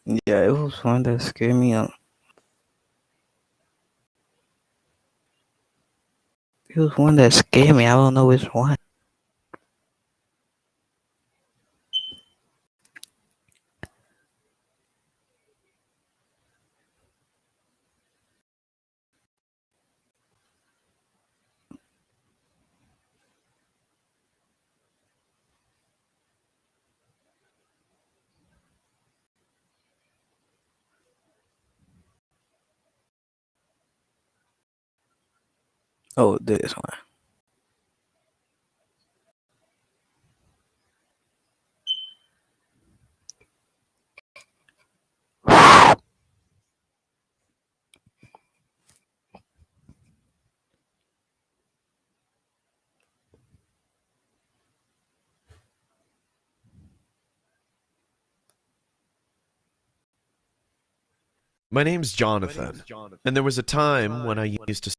Yeah, it was one that scared me up. It was one that scared me. I don't know which one. Oh, this one. My name's Jonathan, and there was a time when I used to.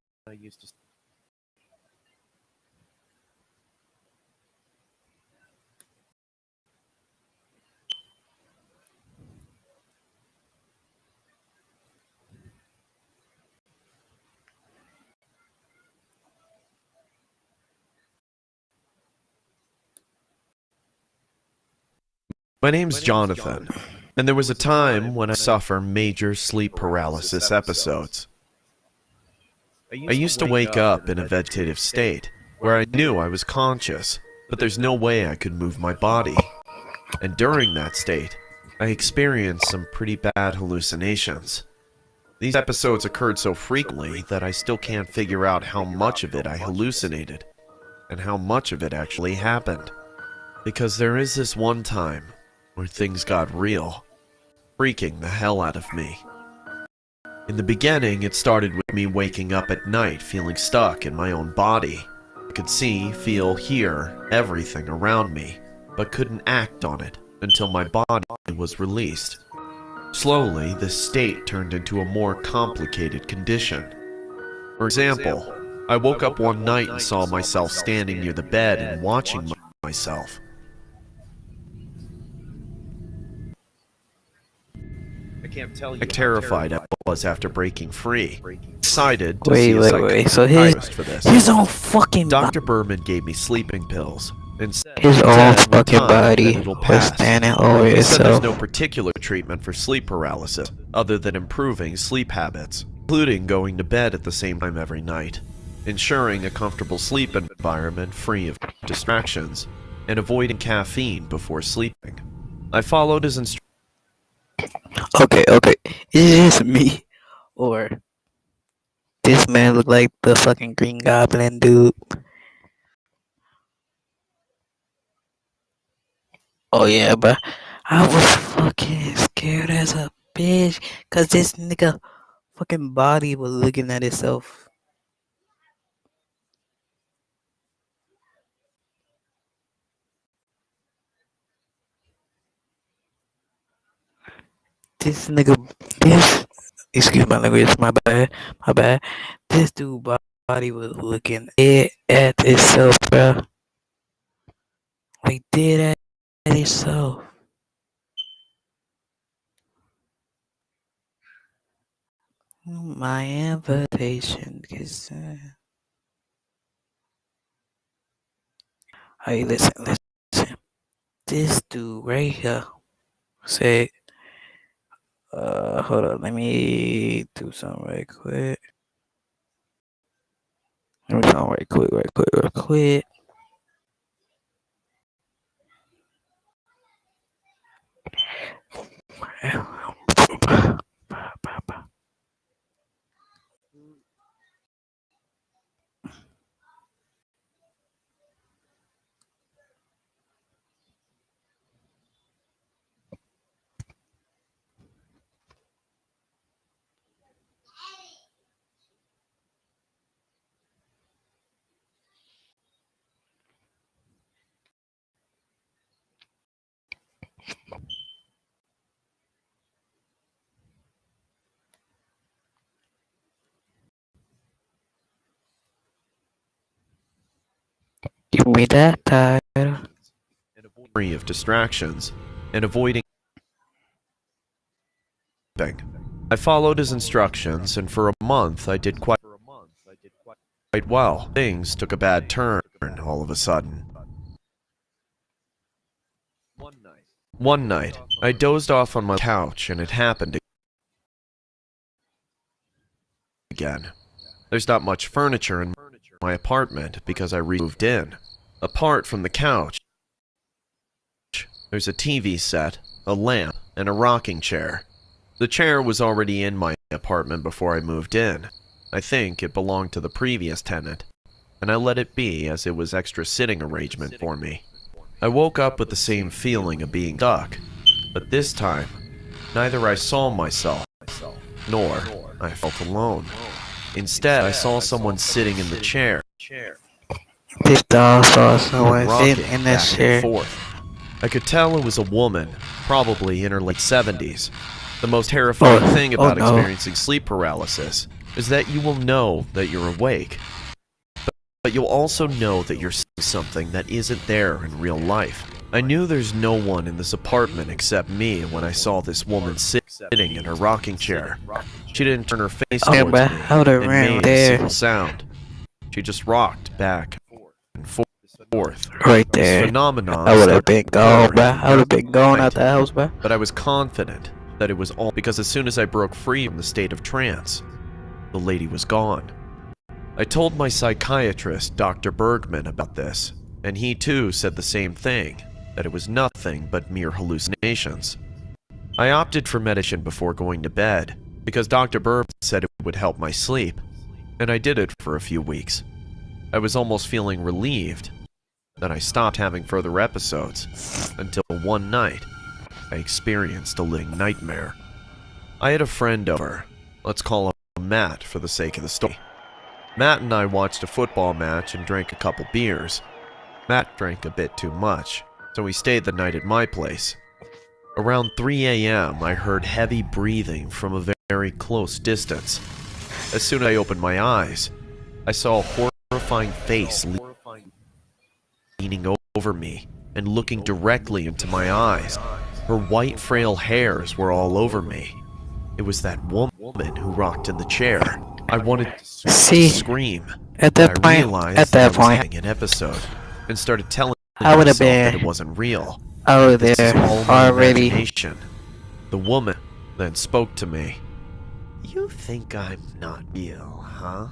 My name's Jonathan, and there was a time when I suffer major sleep paralysis episodes. I used to wake up in a vegetative state where I knew I was conscious, but there's no way I could move my body. And during that state, I experienced some pretty bad hallucinations. These episodes occurred so frequently that I still can't figure out how much of it I hallucinated and how much of it actually happened. Because there is this one time where things got real, freaking the hell out of me. In the beginning, it started with me waking up at night feeling stuck in my own body. I could see, feel, hear everything around me, but couldn't act on it until my body was released. Slowly, this state turned into a more complicated condition. For example, I woke up one night and saw myself standing near the bed and watching myself. How terrified I was after breaking free. Decided to see a Wait. So his psychiatrist for this. his own fucking Dr. Berman gave me sleeping pills and his own said with fucking time that body it'll was pass. standing over He said there's itself. no particular treatment for sleep paralysis other than improving sleep habits, including going to bed at the same time every night, ensuring a comfortable sleep environment free of distractions, and avoiding caffeine before sleeping. I followed his instructions. Okay. Is it just me, or this man look like the fucking Green Goblin dude? Oh yeah, but I was fucking scared as a bitch, cause this nigga fucking body was looking at itself. This nigga, this, excuse my language, my bad. This dude body was looking it at itself, bro. Like dead at itself. My invitation, cause hey, listen. This dude right here said, hold on, let me do something right quick. Let me do something right quick. Give me that title. And avoid free of distractions, and avoiding sleeping. I followed his instructions, and for a month I did quite well. Things took a bad turn all of a sudden. One night, I dozed off on my couch, and it happened again. There's not much furniture in my apartment because I moved in. Apart from the couch, there's a TV set, a lamp, and a rocking chair. The chair was already in my apartment before I moved in. I think it belonged to the previous tenant, and I let it be as it was extra sitting arrangement for me. I woke up with the same feeling of being stuck, but this time, neither I saw myself, nor I felt alone. Instead, I saw someone sitting in the chair, This dog saw someone rocking sitting in that back and chair. forth. I could tell it was a woman, probably in her late 70s. The most terrifying thing about experiencing sleep paralysis is that you will know that you're awake, but you'll also know that you're seeing something that isn't there in real life. I knew there's no one in this apartment except me when I saw this woman sitting in her rocking chair. She didn't turn her face towards me and made a single sound. She just rocked back and forth. Right This there. phenomenon I would have been gone, started bruh. I would have been gone out the night. house, bruh. But I was confident that it was all because as soon as I broke free from the state of trance, the lady was gone. I told my psychiatrist, Dr. Bergman, about this, and he too said the same thing, that it was nothing but mere hallucinations. I opted for medicine before going to bed, because Dr. Bergman said it would help my sleep, and I did it for a few weeks. I was almost feeling relieved that I stopped having further episodes, until one night, I experienced a living nightmare. I had a friend over. Let's call him Matt for the sake of the story. Matt and I watched a football match and drank a couple beers. Matt drank a bit too much, so he stayed the night at my place. Around 3 a.m., I heard heavy breathing from a very close distance. As soon as I opened my eyes, I saw a horrifying face leaning over me and looking directly into my eyes. Her white, frail hairs were all over me. It was that woman who rocked in the chair. I wanted to scream, At but that I point, realized at that that I was point, having an episode and started telling I would have myself that been it wasn't real. over This is there all my already. imagination. The woman then spoke to me. You think I'm not real, huh?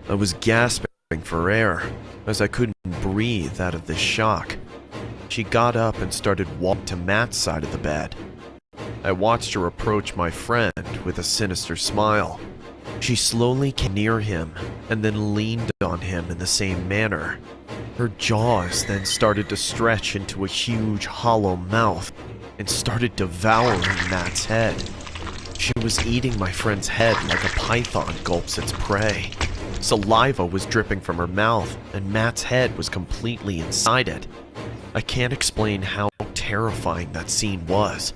I was gasping for air, as I couldn't breathe out of this shock. She got up and started walking to Matt's side of the bed. I watched her approach my friend with a sinister smile. She slowly came near him and then leaned on him in the same manner. Her jaws then started to stretch into a huge hollow mouth and started devouring Matt's head. She was eating my friend's head like a python gulps its prey. Saliva was dripping from her mouth, and Matt's head was completely inside it. I can't explain how terrifying that scene was.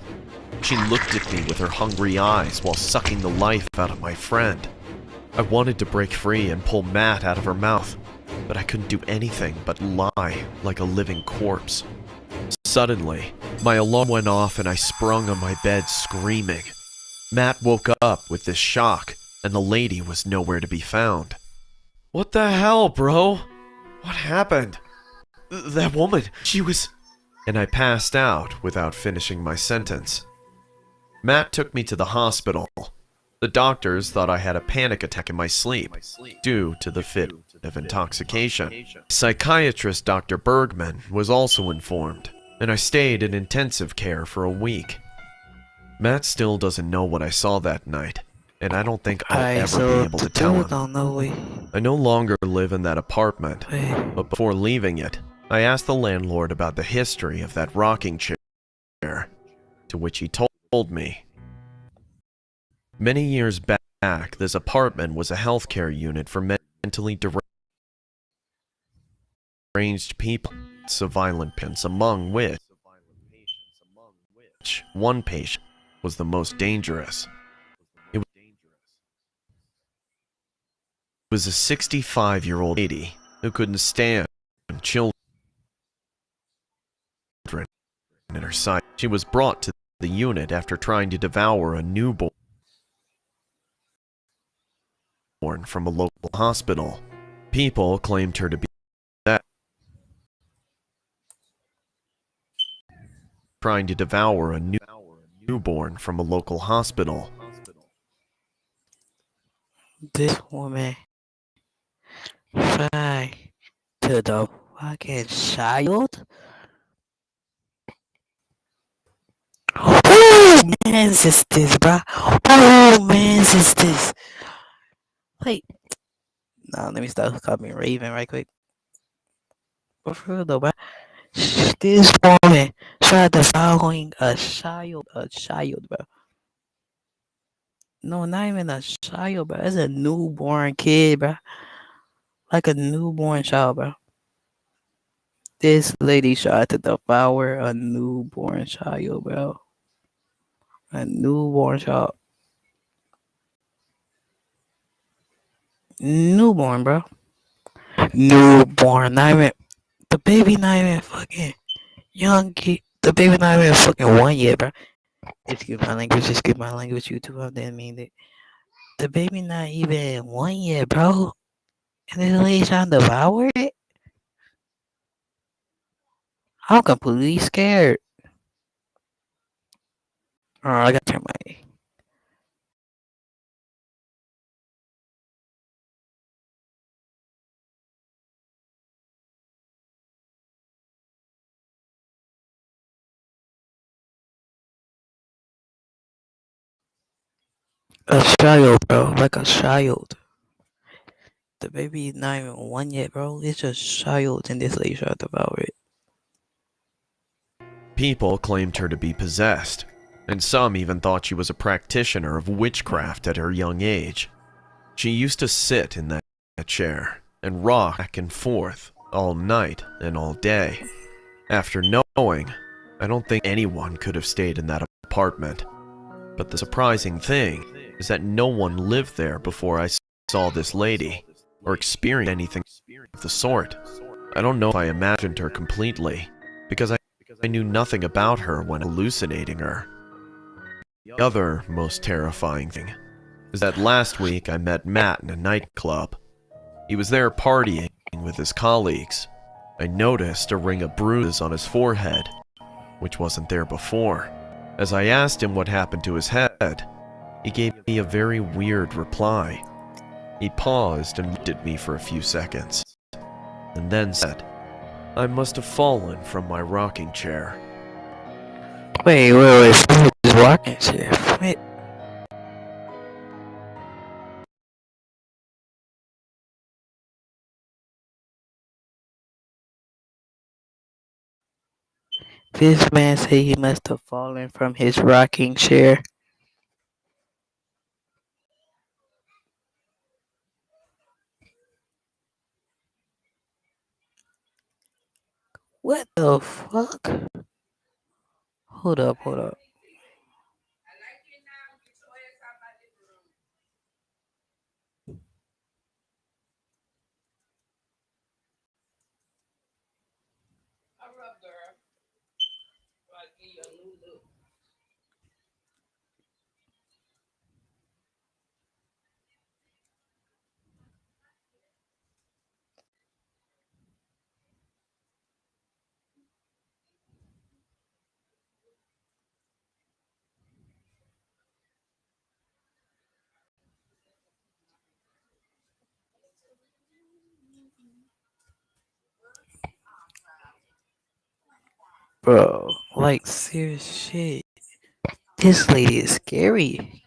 She looked at me with her hungry eyes while sucking the life out of my friend. I wanted to break free and pull Matt out of her mouth, but I couldn't do anything but lie like a living corpse. Suddenly, my alarm went off and I sprung on my bed screaming. Matt woke up with this shock, and the lady was nowhere to be found. What the hell, bro? What happened? That woman, she was... And I passed out without finishing my sentence. Matt took me to the hospital. The doctors thought I had a panic attack in my sleep due to the fit of intoxication. Psychiatrist Dr. Bergman was also informed, and I stayed in intensive care for a week. Matt still doesn't know what I saw that night, and I don't think I'll ever be able to tell him. I no longer live in that apartment, but before leaving it, I asked the landlord about the history of that rocking chair, to which he told me. Many years back, this apartment was a healthcare unit for mentally deranged people, of violent patients, among which one patient was the most dangerous. It was a 65-year-old lady who couldn't stand children in her sight. She was brought to the unit after trying to devour a newborn from a local hospital. People claimed her to be that trying to devour a newborn from a local hospital. This woman tried to the fucking child. Who man's is this, bro? Who man's is this? Wait, nah, let me stop copying Raven right quick. But for real though, bro, this woman tried to following a child, bro. No, not even a child, bro. It's a newborn kid, bro. Like a newborn child, bro. This lady tried to devour a newborn child, bro. A newborn child. Newborn, bro. Newborn. Not even the baby. Not even fucking young kid. The baby not even fucking 1 year, bro. Excuse my language. Excuse my language. You too. I didn't mean it. The baby not even 1 year, bro. And this lady trying to devour it. I'm completely scared. Oh, I gotta turn my a child, bro. Like a child. The baby not even 1 year, bro. It's just child, and this lady tried to devour it. People claimed her to be possessed, and some even thought she was a practitioner of witchcraft at her young age. She used to sit in that chair and rock back and forth all night and all day. After knowing, I don't think anyone could have stayed in that apartment. But the surprising thing is that no one lived there before I saw this lady, or experienced anything of the sort. I don't know if I imagined her completely, because I knew nothing about her when hallucinating her. The other most terrifying thing is that last week I met Matt in a nightclub. He was there partying with his colleagues. I noticed a ring of bruises on his forehead, which wasn't there before. As I asked him what happened to his head, he gave me a very weird reply. He paused and looked at me for a few seconds, and then said, "I must have fallen from my rocking chair." Wait. From his rocking chair. Wait. This man said he must have fallen from his rocking chair. What the fuck? Hold up. Bro, like serious shit. This lady is scary.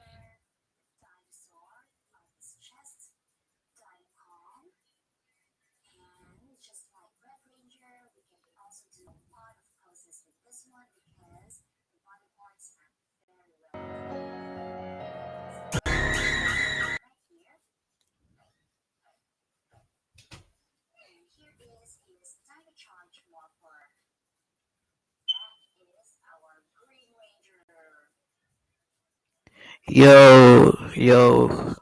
Yo.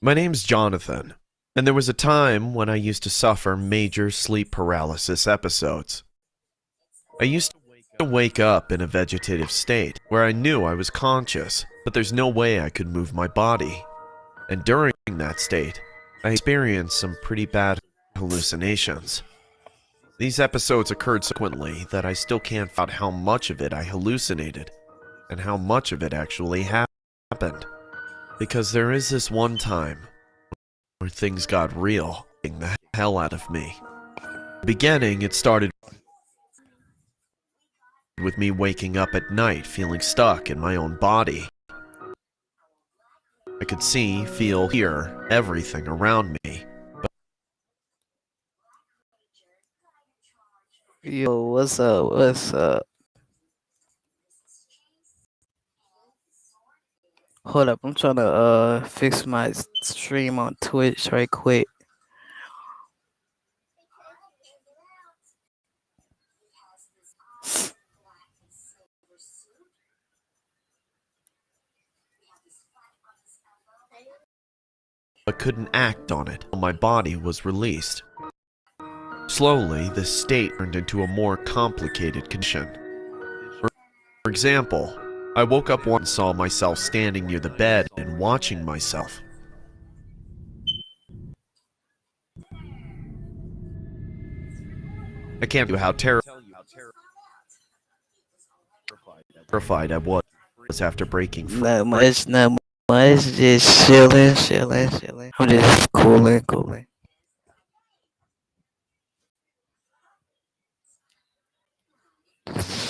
My name's Jonathan, and there was a time when I used to suffer major sleep paralysis episodes. I used to wake up in a vegetative state where I knew I was conscious, but there's no way I could move my body. And during that state, I experienced some pretty bad hallucinations. These episodes occurred so frequently that I still can't find out how much of it I hallucinated and how much of it actually happened. Because there is this one time where things got real, getting the hell out of me. Beginning, it started with me waking up at night feeling stuck in my own body. I could see, feel, hear everything around me. Yo, what's up? What's up? Hold up, I'm trying to fix my stream on Twitch right quick. But couldn't act on it until my body was released. Slowly, this state turned into a more complicated condition. For example, I woke up once and saw myself standing near the bed and watching myself. I can't tell you how terrified I was after breaking free. Not much, just chilling, chilling. I'm just cooling.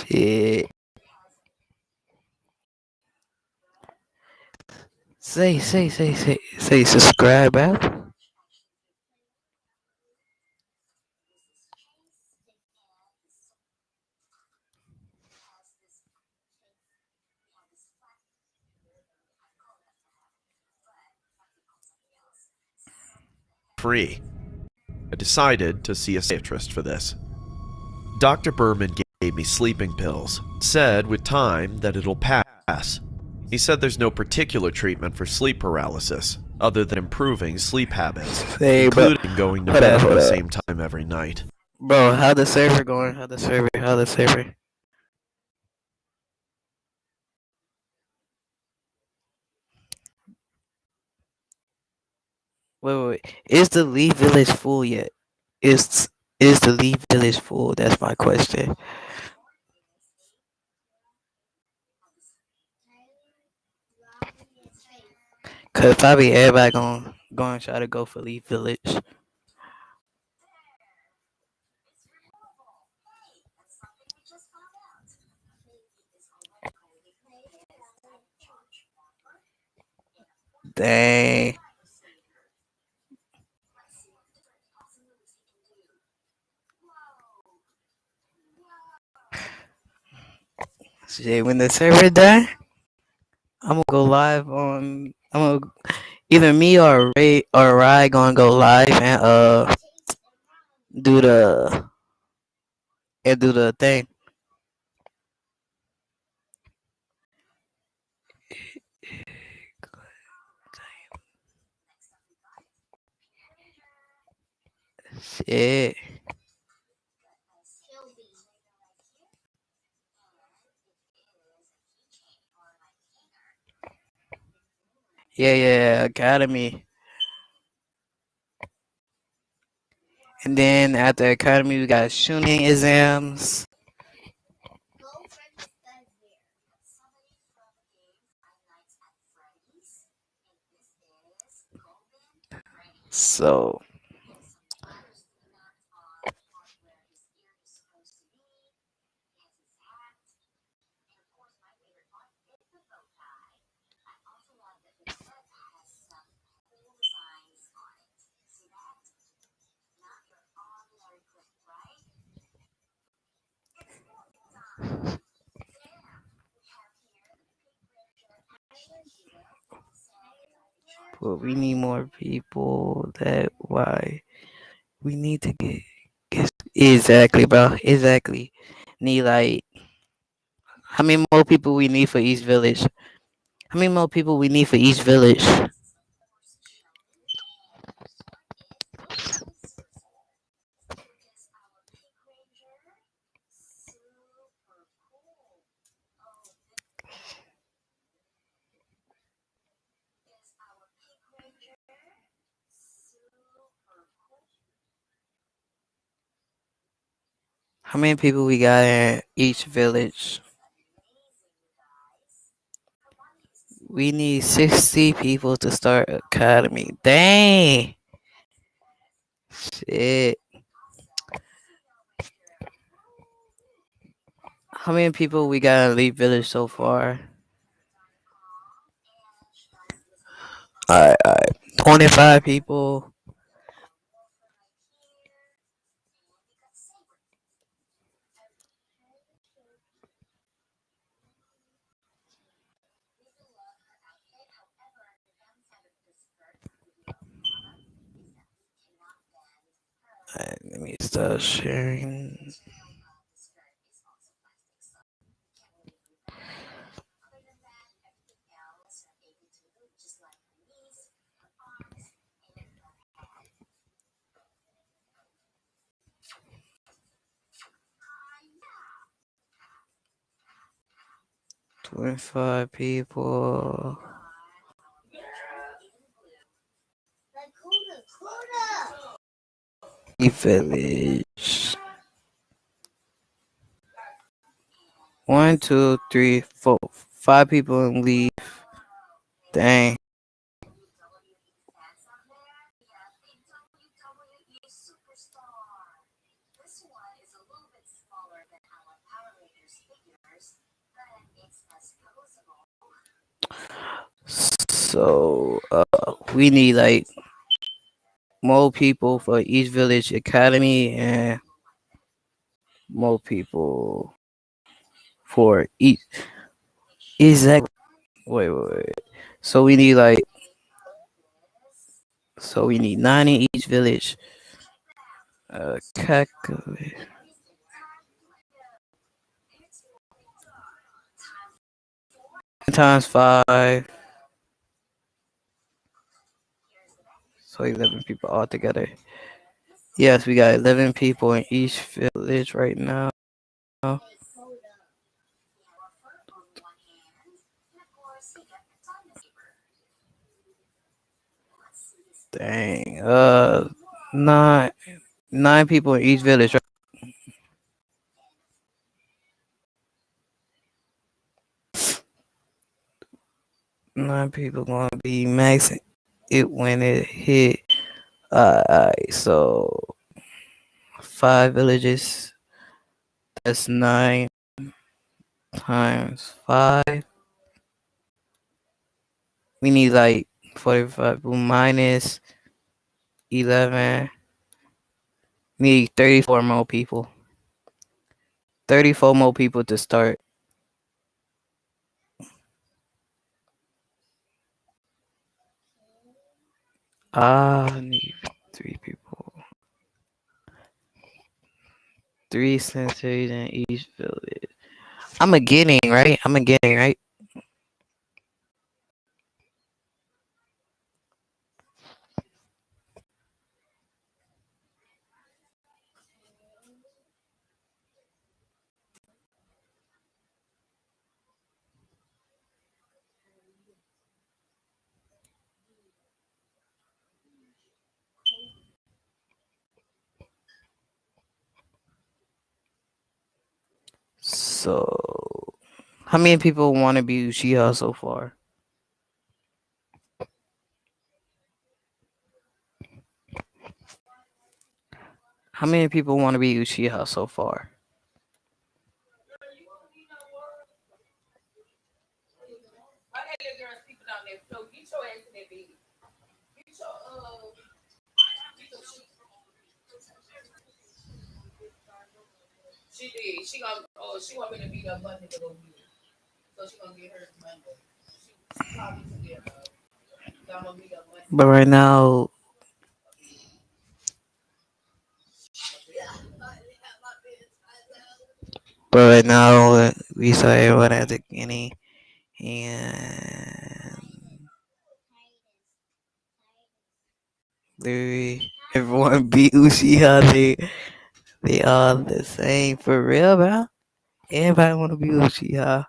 Shit. Say, subscribe, bro. Free. I decided to see a psychiatrist for this. Dr. Berman gave me sleeping pills, said with time that it'll pass. He said there's no particular treatment for sleep paralysis, other than improving sleep habits, Hey, bro. including going to Hold bed up, at hold the up. same time every night. Bro, how the server going? How the server? Wait. Is the Leaf Village full yet? Is is the Leaf Village full? That's my question. Cause probably everybody gonna try to go for Leaf Village. Dang. Shit, when the server die, I'm gonna go live on. I'm gonna either me or Ray or Rai gonna go live and do the do the thing. Shit. Yeah, Academy. And then after Academy, we got shooting exams. So but we need more people. That why we need to get exactly, bro. Exactly. Need like how many more people we need for each village? How many more people we need for each village? How many people we got in each village? We need 60 people to start academy. Dang. Shit. How many people we got in Elite Village so far? Alright. 25 people. Alright, let me start sharing. 25 people. Village. One, two, three, four. 5 people in leave. Dang. So we need like more people for each village academy and more people for each exact wait. So we need like we need 9 in each village. Calculate times 5. So 11 people all together. Yes, we got 11 people in each village right now. Dang. Nine nine people in each village. Right? 9 people gonna be max it when it hit. Alright, so 5 villages. That's 9 times 5. We need like 45 minus 11. We need 34 more people. 34 more people to start. I need 3 people. 3 sensories in each village. I'm a getting right. I'm a getting right. So, how many people want to be Uchiha so far? How many people want to be Uchiha so far? But right now, we saw everyone at the beginning, and literally everyone beat Uchiha. They all the same for real, bro. Everybody want to be Uchiha.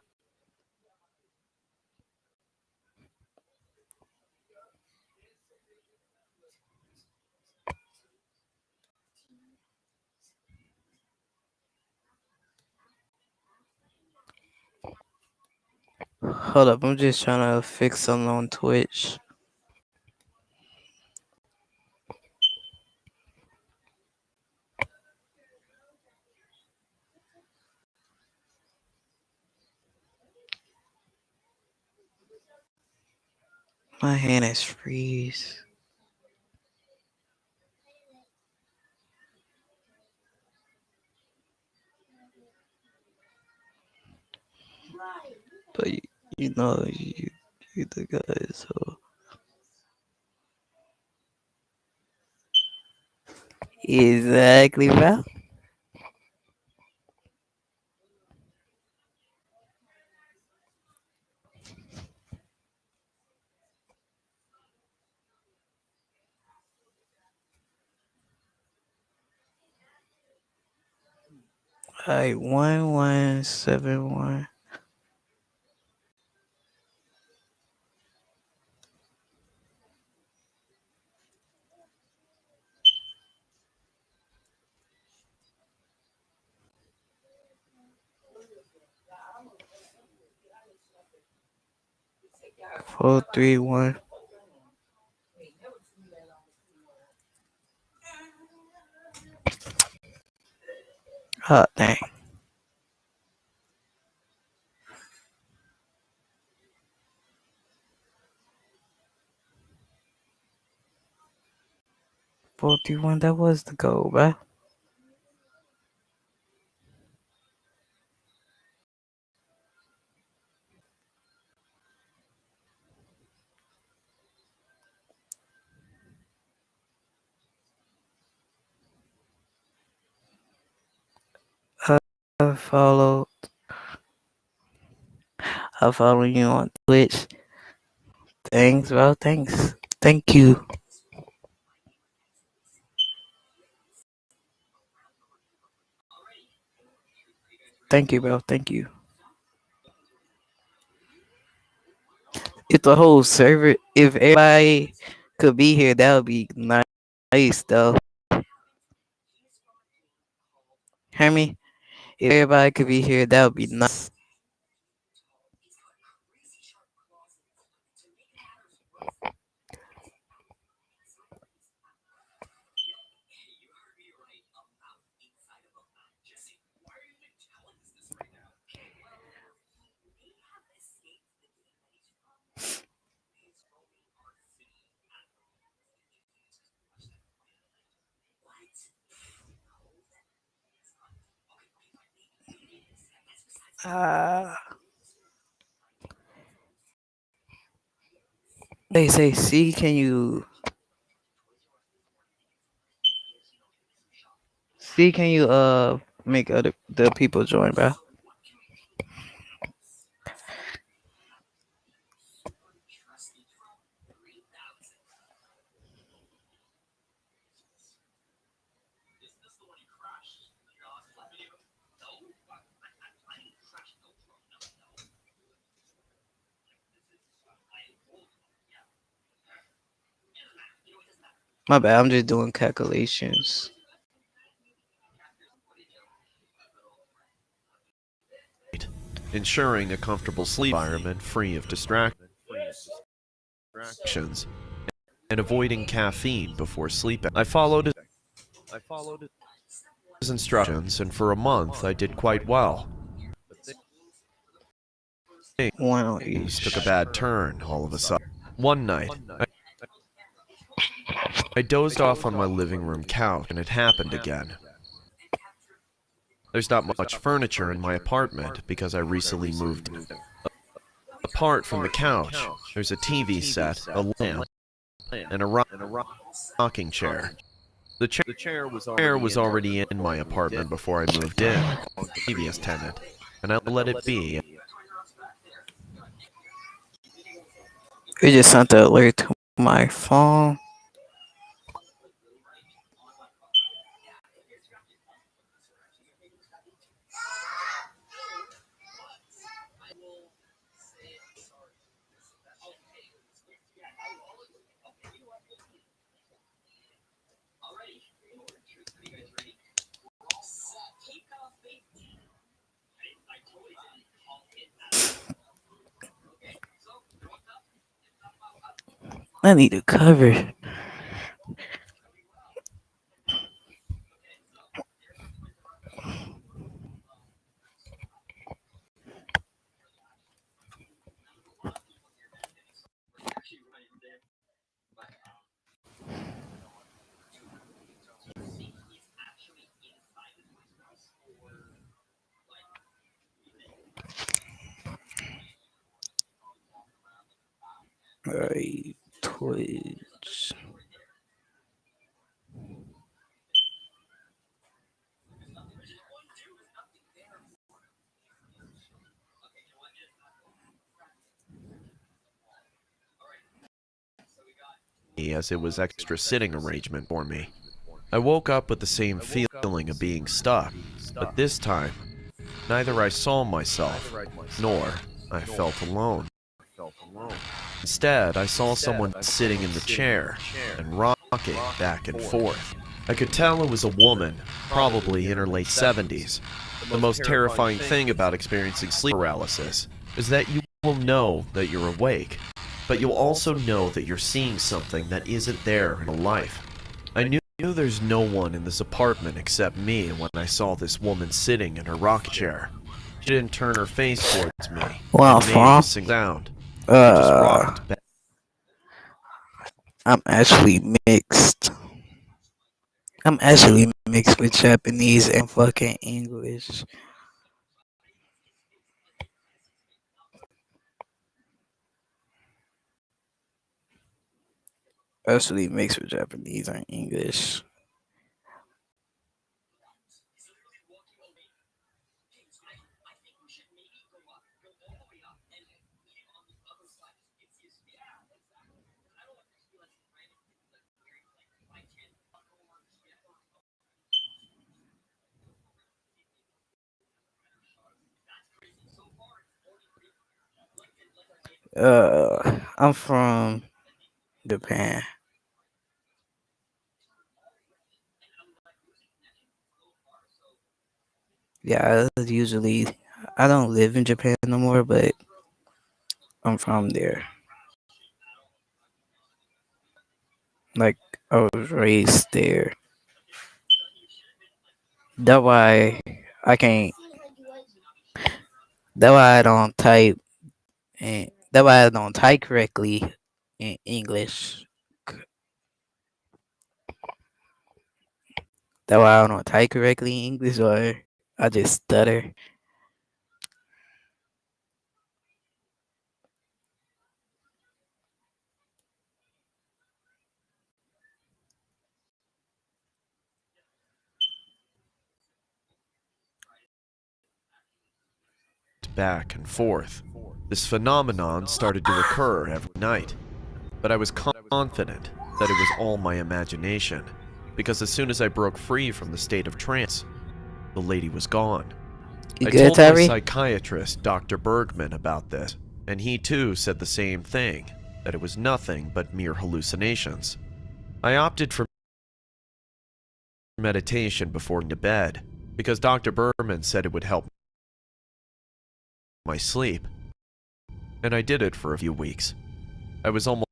Hold up, I'm just trying to fix something on Twitch. My hand is freeze. But you know you the guy, so exactly, bro. Alright, 1171. Four three one. Oh dang. 431. That was the goal, bro. I follow. I follow you on Twitch. Thanks, bro. Thanks. Thank you. Thank you, bro. Thank you. If the whole server, if everybody could be here, that would be nice, though. Hear me? If everybody could be here, that would be nice. Ah. Say, see, can you make other the people join, bro? My bad. I'm just doing calculations. ensuring a comfortable sleep environment free of distractions, and avoiding caffeine before sleeping. I followed his instructions, and for a month I did quite well. One on Things took a each. bad turn all of a sudden. One night, I dozed off on my living room couch, and it happened again. There's not much furniture in my apartment because I recently moved. Apart from the couch, there's a TV set, a lamp, and a rocking chair. The chair was already in my apartment before I moved in, the previous tenant, and I let it be. It just sent the alert to my phone. I need a cover. Alright, Twitch. As it was extra sitting arrangement for me. I woke up with the same feeling of being stuck, but this time, neither I saw myself, nor I felt alone. Instead, I saw someone sitting in the chair and rocking back and forth. I could tell it was a woman, probably in her late 70s. The most terrifying thing about experiencing sleep paralysis is that you will know that you're awake, but you'll also know that you're seeing something that isn't there in real life. I knew there's no one in this apartment except me when I saw this woman sitting in her rocking chair. She didn't turn her face towards me Where I'm and make a from? single sound. She just Uh, rocked back. I'm actually mixed. I'm actually mixed with Japanese and fucking English. Actually mixed with Japanese and English. I'm from Japan. Yeah, I don't live in Japan no more, but I'm from there. Like I was raised there. That's why I can't. That's why I don't type, and that's why I don't type correctly in English. That's why I don't type correctly in English, or I just stutter. Back and forth. This phenomenon started to recur every night, but I was confident that it was all my imagination, because as soon as I broke free from the state of trance, the lady was gone. You I good, told my Tyree? psychiatrist, Dr. Bergman, about this, and he too said the same thing, that it was nothing but mere hallucinations. I opted for meditation before going to bed, because Dr. Bergman said it would help my sleep, and I did it for a few weeks. I was almost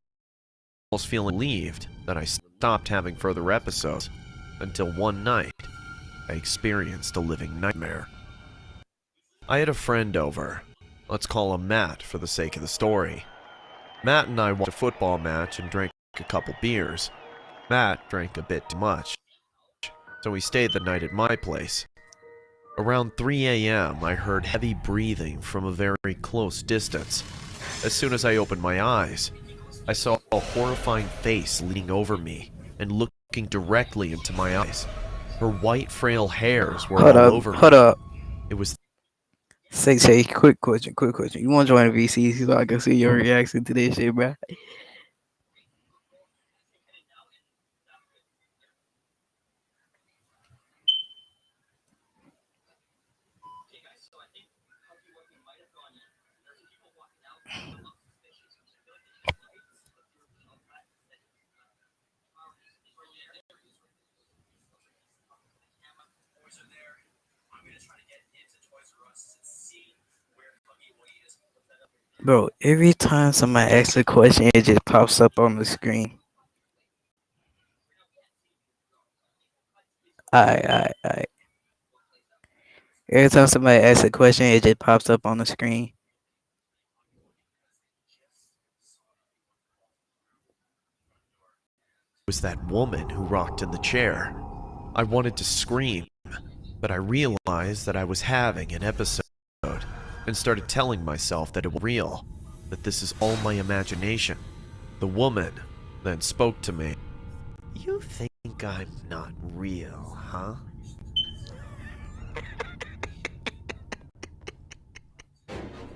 feeling relieved that I stopped having further episodes, until one night, I experienced a living nightmare. I had a friend over. Let's call him Matt for the sake of the story. Matt and I watched a football match and drank a couple beers. Matt drank a bit too much, so he stayed the night at my place. Around 3 a.m., I heard heavy breathing from a very close distance. As soon as I opened my eyes, I saw a horrifying face leaning over me and looking directly into my eyes. Her white, frail hairs were all over Hold me. up. It was Say, quick question. You want to join VC so I can see your reaction to this shit, bro? Bro, every time somebody asks a question, it just pops up on the screen. I. Every time somebody asks a question, it just pops up on the screen. It was that woman who rocked in the chair. I wanted to scream, but I realized that I was having an episode and started telling myself that it was real, that this is all my imagination. The woman then spoke to me. You think I'm not real, huh?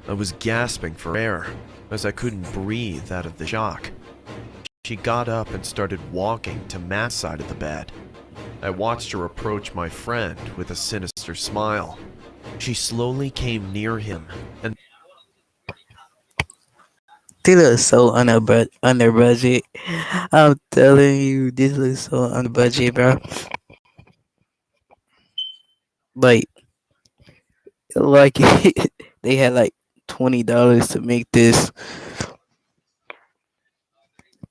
I was gasping for air as I couldn't breathe out of the shock. She got up and started walking to Matt's side of the bed. I watched her approach my friend with a sinister smile. She slowly came near him and This looks so under budget. I'm telling you, this looks so under budget, bro. Like, like they had like $20 to make this.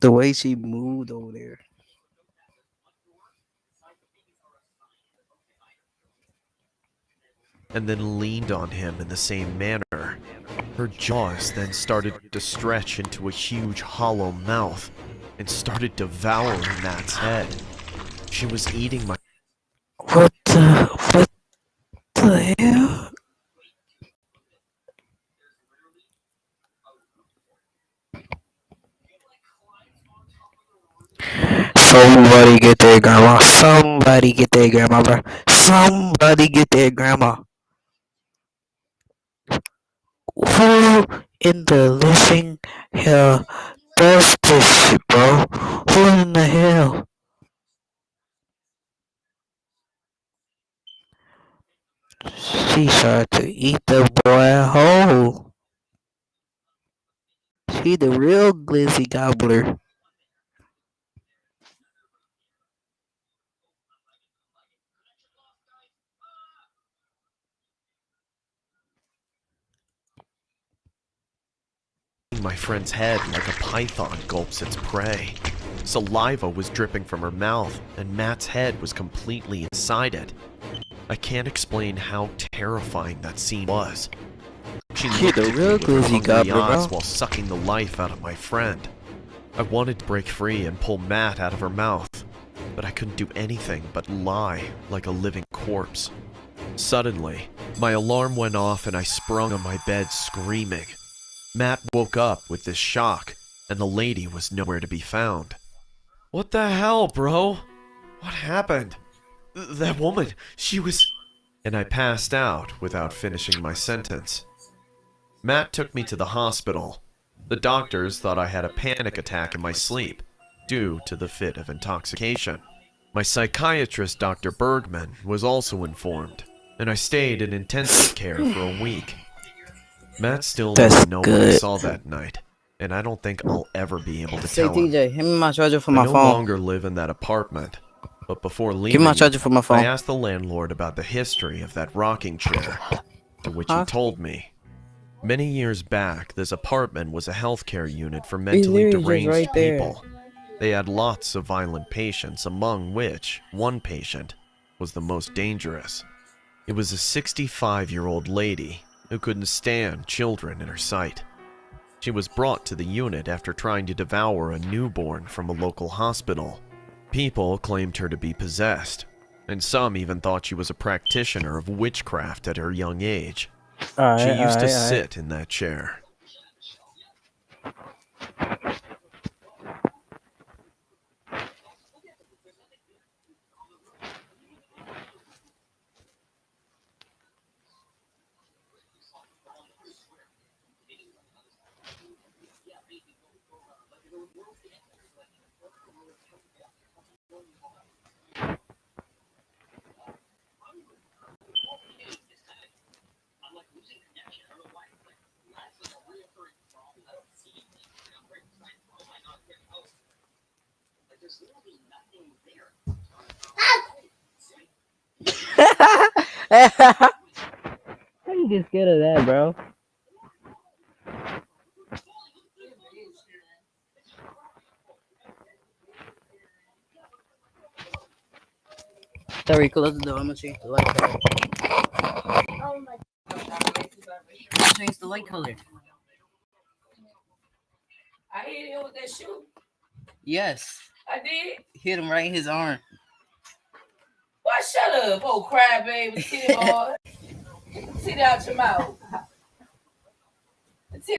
The way she moved over there. then leaned on him in the same manner. Her jaws then started to stretch into a huge hollow mouth and started devouring Matt's head. She was eating my What the hell? Somebody get their grandma. Somebody get their grandma, bro. Somebody get their grandma. Who in the living hell does this shit, bro? Who in the hell? She tried to eat the boy whole. She the real glizzy gobbler. friend's head like a python gulps its prey. Saliva was dripping from her mouth, and Matt's head was completely inside it. I can't explain how terrifying that scene was. She looked the at me real with her glizzy hungry gobbler, eyes bro. while sucking the life out of my friend. I wanted to break free and pull Matt out of her mouth, but I couldn't do anything but lie like a living corpse. Suddenly, my alarm went off and I sprung on my bed screaming. Matt woke up with this shock, and the lady was nowhere to be found. What the hell, bro? What happened? That woman, she was... And I passed out without finishing my sentence. Matt took me to the hospital. The doctors thought I had a panic attack in my sleep, due to the fit of intoxication. My psychiatrist, Dr. Bergman, was also informed, and I stayed in intensive care for a week. Matt still That's doesn't know what I good. saw that night, and I don't think I'll ever be able to Say tell him. TJ, hand me my charger for I my no phone. longer live in that apartment, but before Give me my leaving charger it, for my I phone. asked the landlord about the history of that rocking chair, to which he Huh? told me. Many years back, this apartment was a healthcare unit for It's mentally literally just deranged right there. people. They had lots of violent patients, among which one patient was the most dangerous. It was a 65-year-old lady who couldn't stand children in her sight. She was brought to the unit after trying to devour a newborn from a local hospital. People claimed her to be possessed, and some even thought she was a practitioner of witchcraft at her young age. She used to Alright. sit in that chair. How you get scared of that, bro? Terry, close the door. I'm gonna change the light color. Change the light color. I hit him with that shoe. Yes. I did. Hit him right in his arm. Why shut up, oh crybaby, titty boy. Get the titty out your mouth. The titty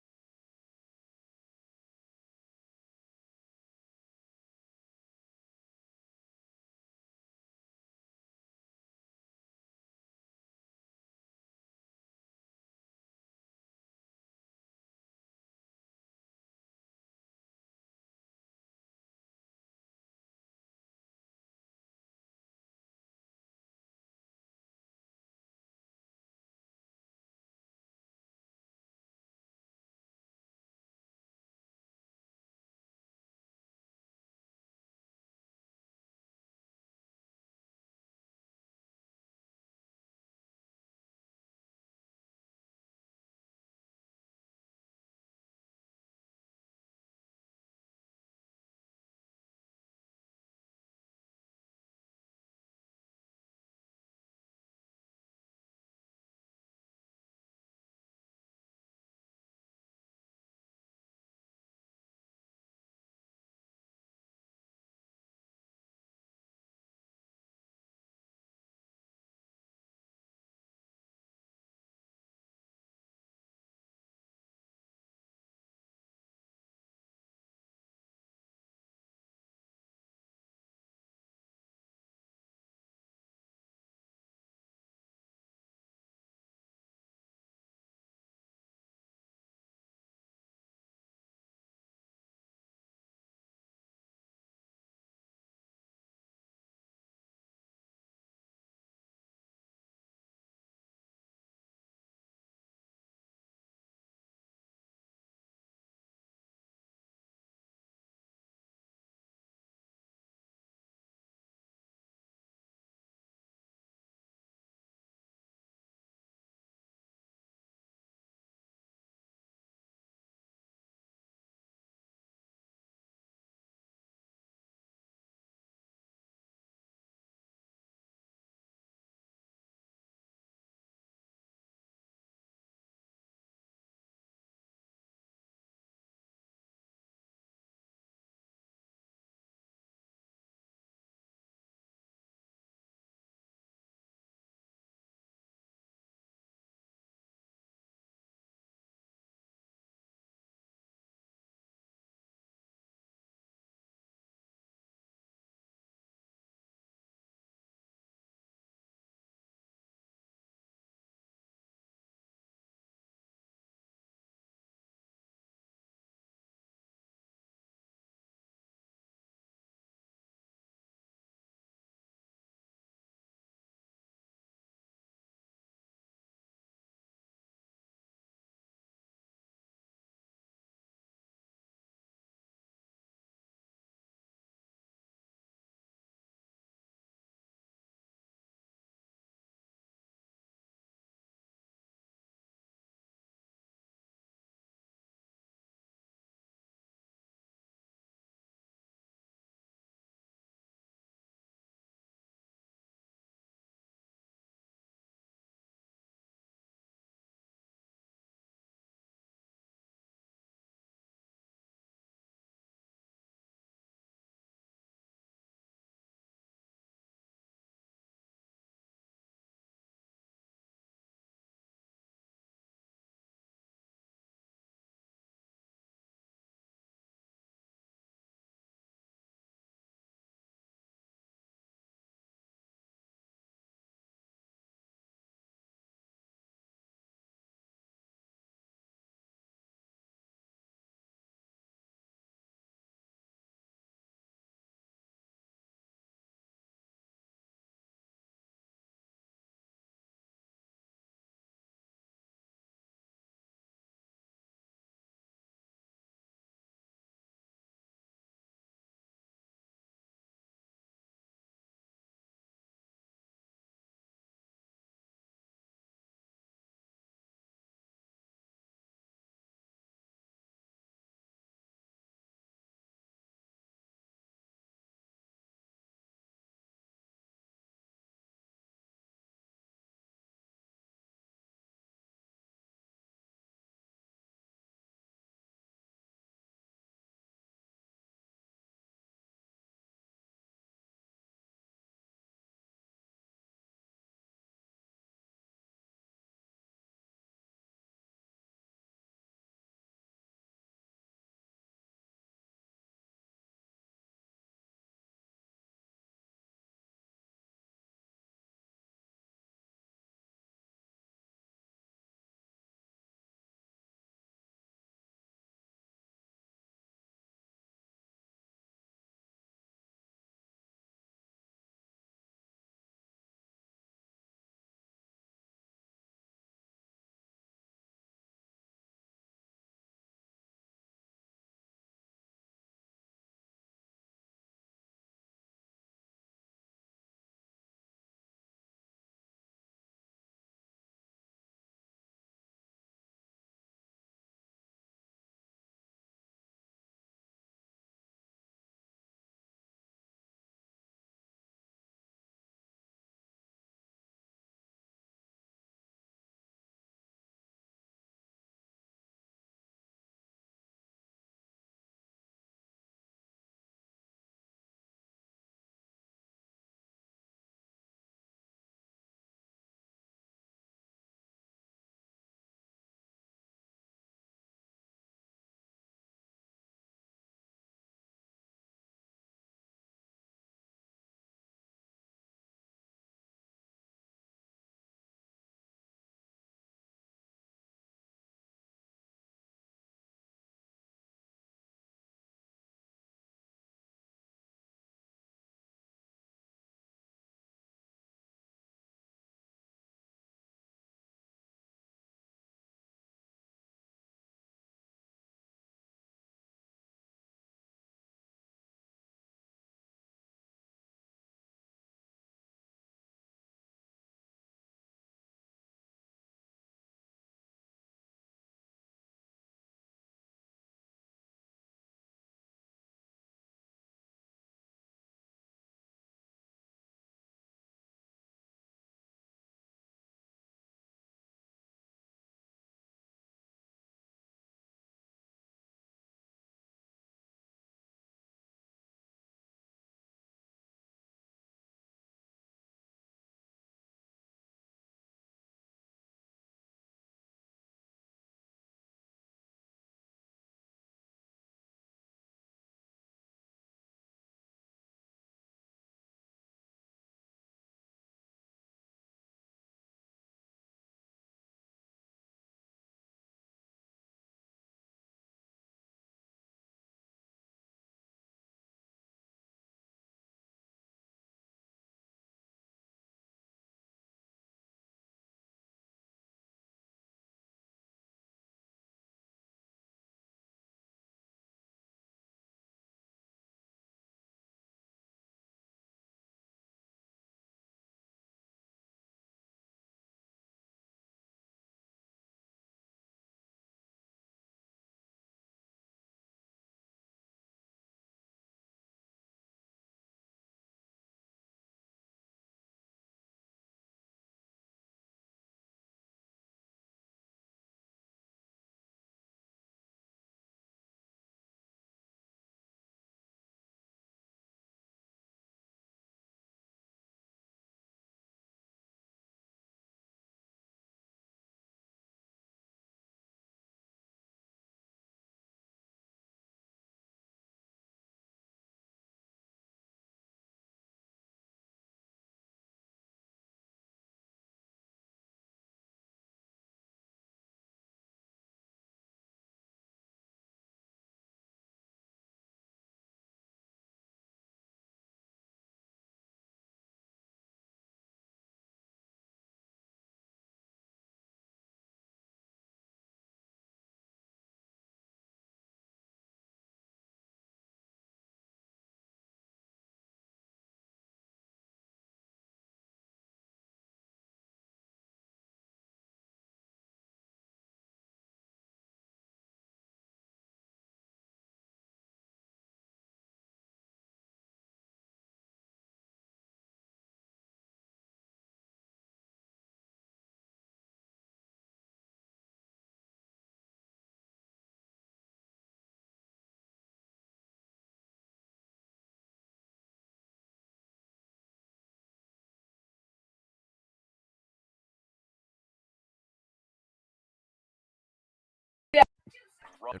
and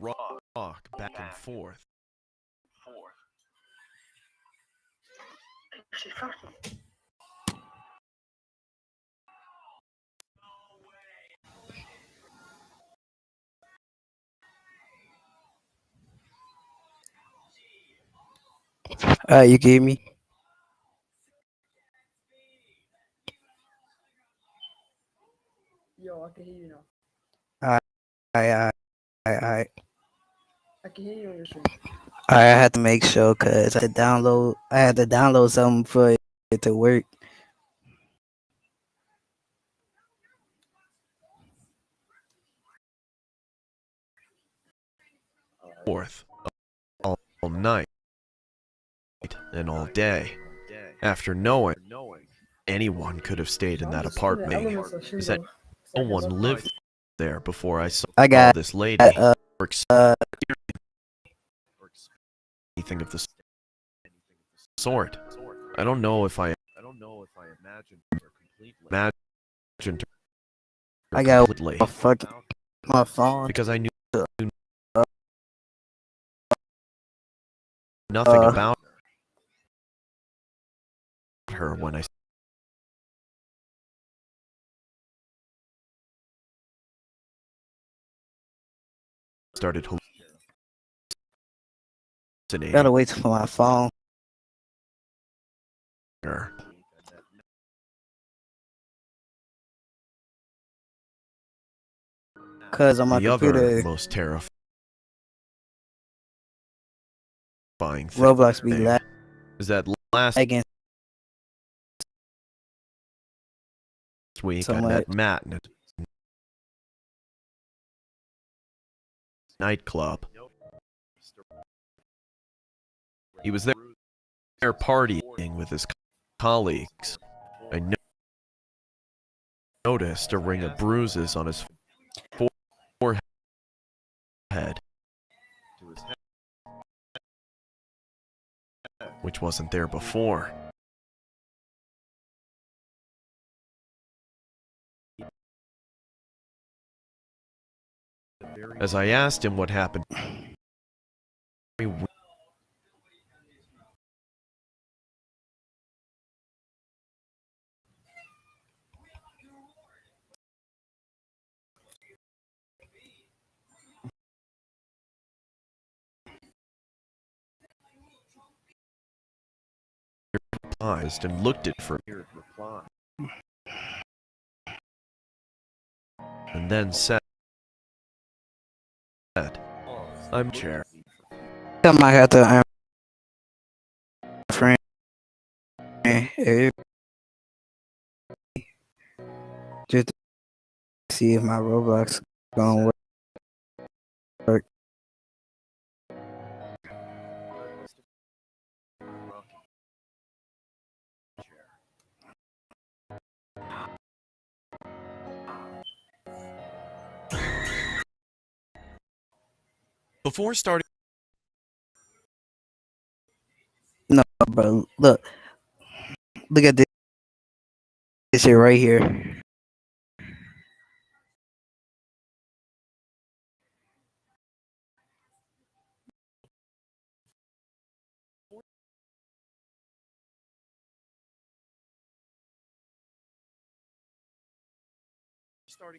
rock back and forth. You gave me. Yo, I can hear you now. I I I can hear you on your stream. I had to make sure because I had to download something for it to work. Forth all night and all day. After knowing anyone could have stayed in that apartment, is that no one lived there before I saw I got this lady or uh anything of the sort. I don't know if I imagined her I got completely my phone. because I knew Uh, nothing about her when I started gotta hallucinating wait for my phone. her. Cause on my The other computer, most terrifying Roblox be thing is that last lagging week so I much. met Matt in a nightclub. He was there partying with his colleagues. I noticed a ring of bruises on his forehead, which wasn't there before. As I asked him what happened, paused and looked at for and then said, "I'm chair." I might have to friend eh, just to see if my Roblox gonna work. Before starting, No, bro. Look at this shit right here.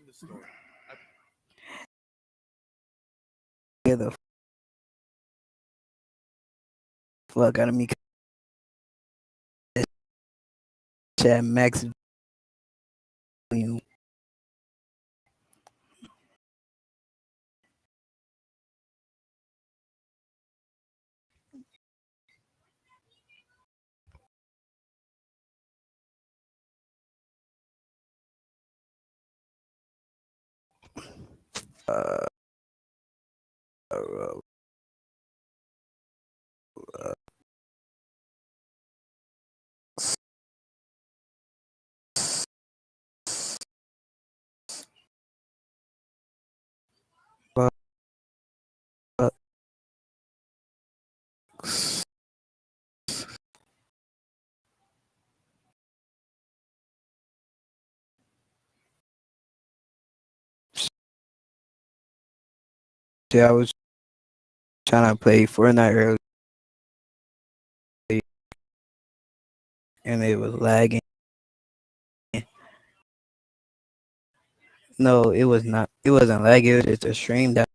the story, Get the fuck out of me. Chat max volume. Uh, uh, uh, See, I was trying to play Fortnite earlier and it was lagging. No, it was not. It wasn't lagging. It was just a stream that.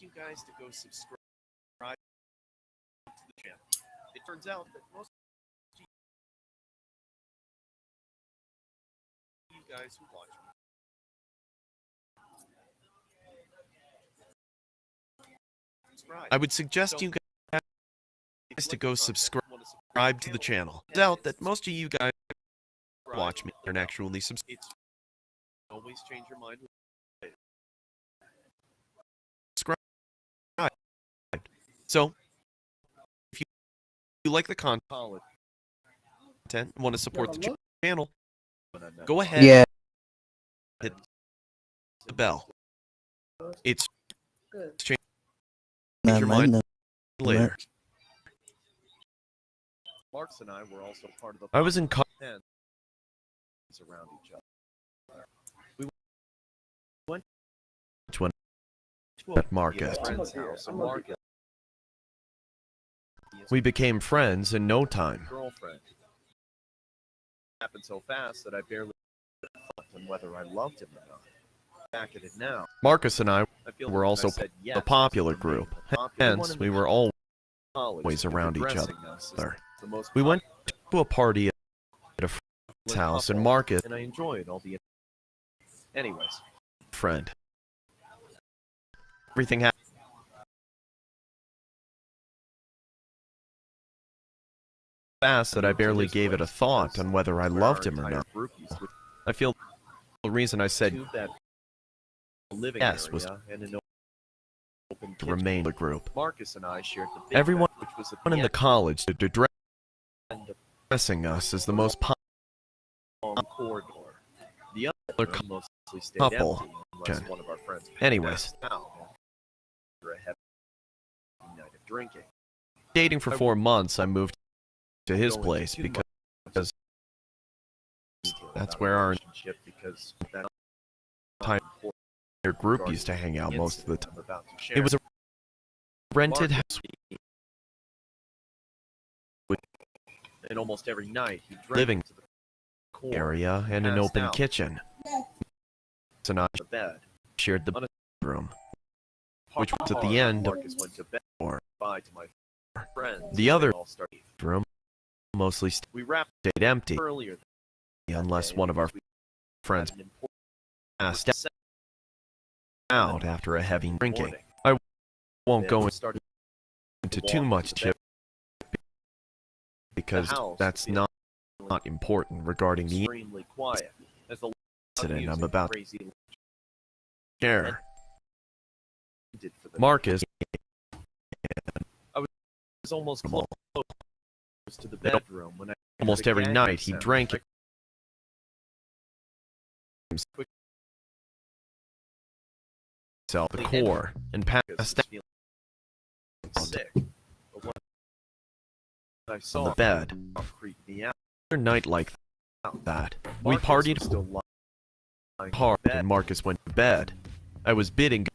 You guys to go subscribe to the channel. It turns out that most of you guys who watch me subscribe. I would suggest you guys to go subscribe to the channel. It turns out that most of you guys watch me and actually subscribe. Always change your mind. Subscribe. So, if you like the content and want to support the channel, go ahead. Yeah. Hit the bell. It's Good. change Nah, your mine mind no. later. Marks and I were also part of the. I was in around each other. We went to Marcus. We became friends in no time. Girlfriend happened so fast that I barely thought on whether I loved him or not. Back at it now. Marcus and I were also a popular group, hence we were always around each other. We went to a party at a friend's house in Marcus, and I enjoyed all the. Anyways, friend. Everything happened fast that I barely gave it a thought on whether I loved him or not. I feel the reason I said yes was to remain the group. Marcus and I shared the everyone in the college addressing us as the most popular the other couple. Anyways, dating for 4 months, I moved to his place because that's where our entire group used to hang out most of the time. It was a rented house, and almost every night he living area and an open kitchen. So I shared the bedroom, which was at the end of the the other room mostly stayed empty unless one of our friends passed out after a heavy drinking. I won't go into too much because that's not important regarding the incident I'm about to share. Marcus was almost close to the bedroom when almost every night he drank himself the core and passed out on the bed. Another night like that, we partied hard and Marcus went to bed. I was bidding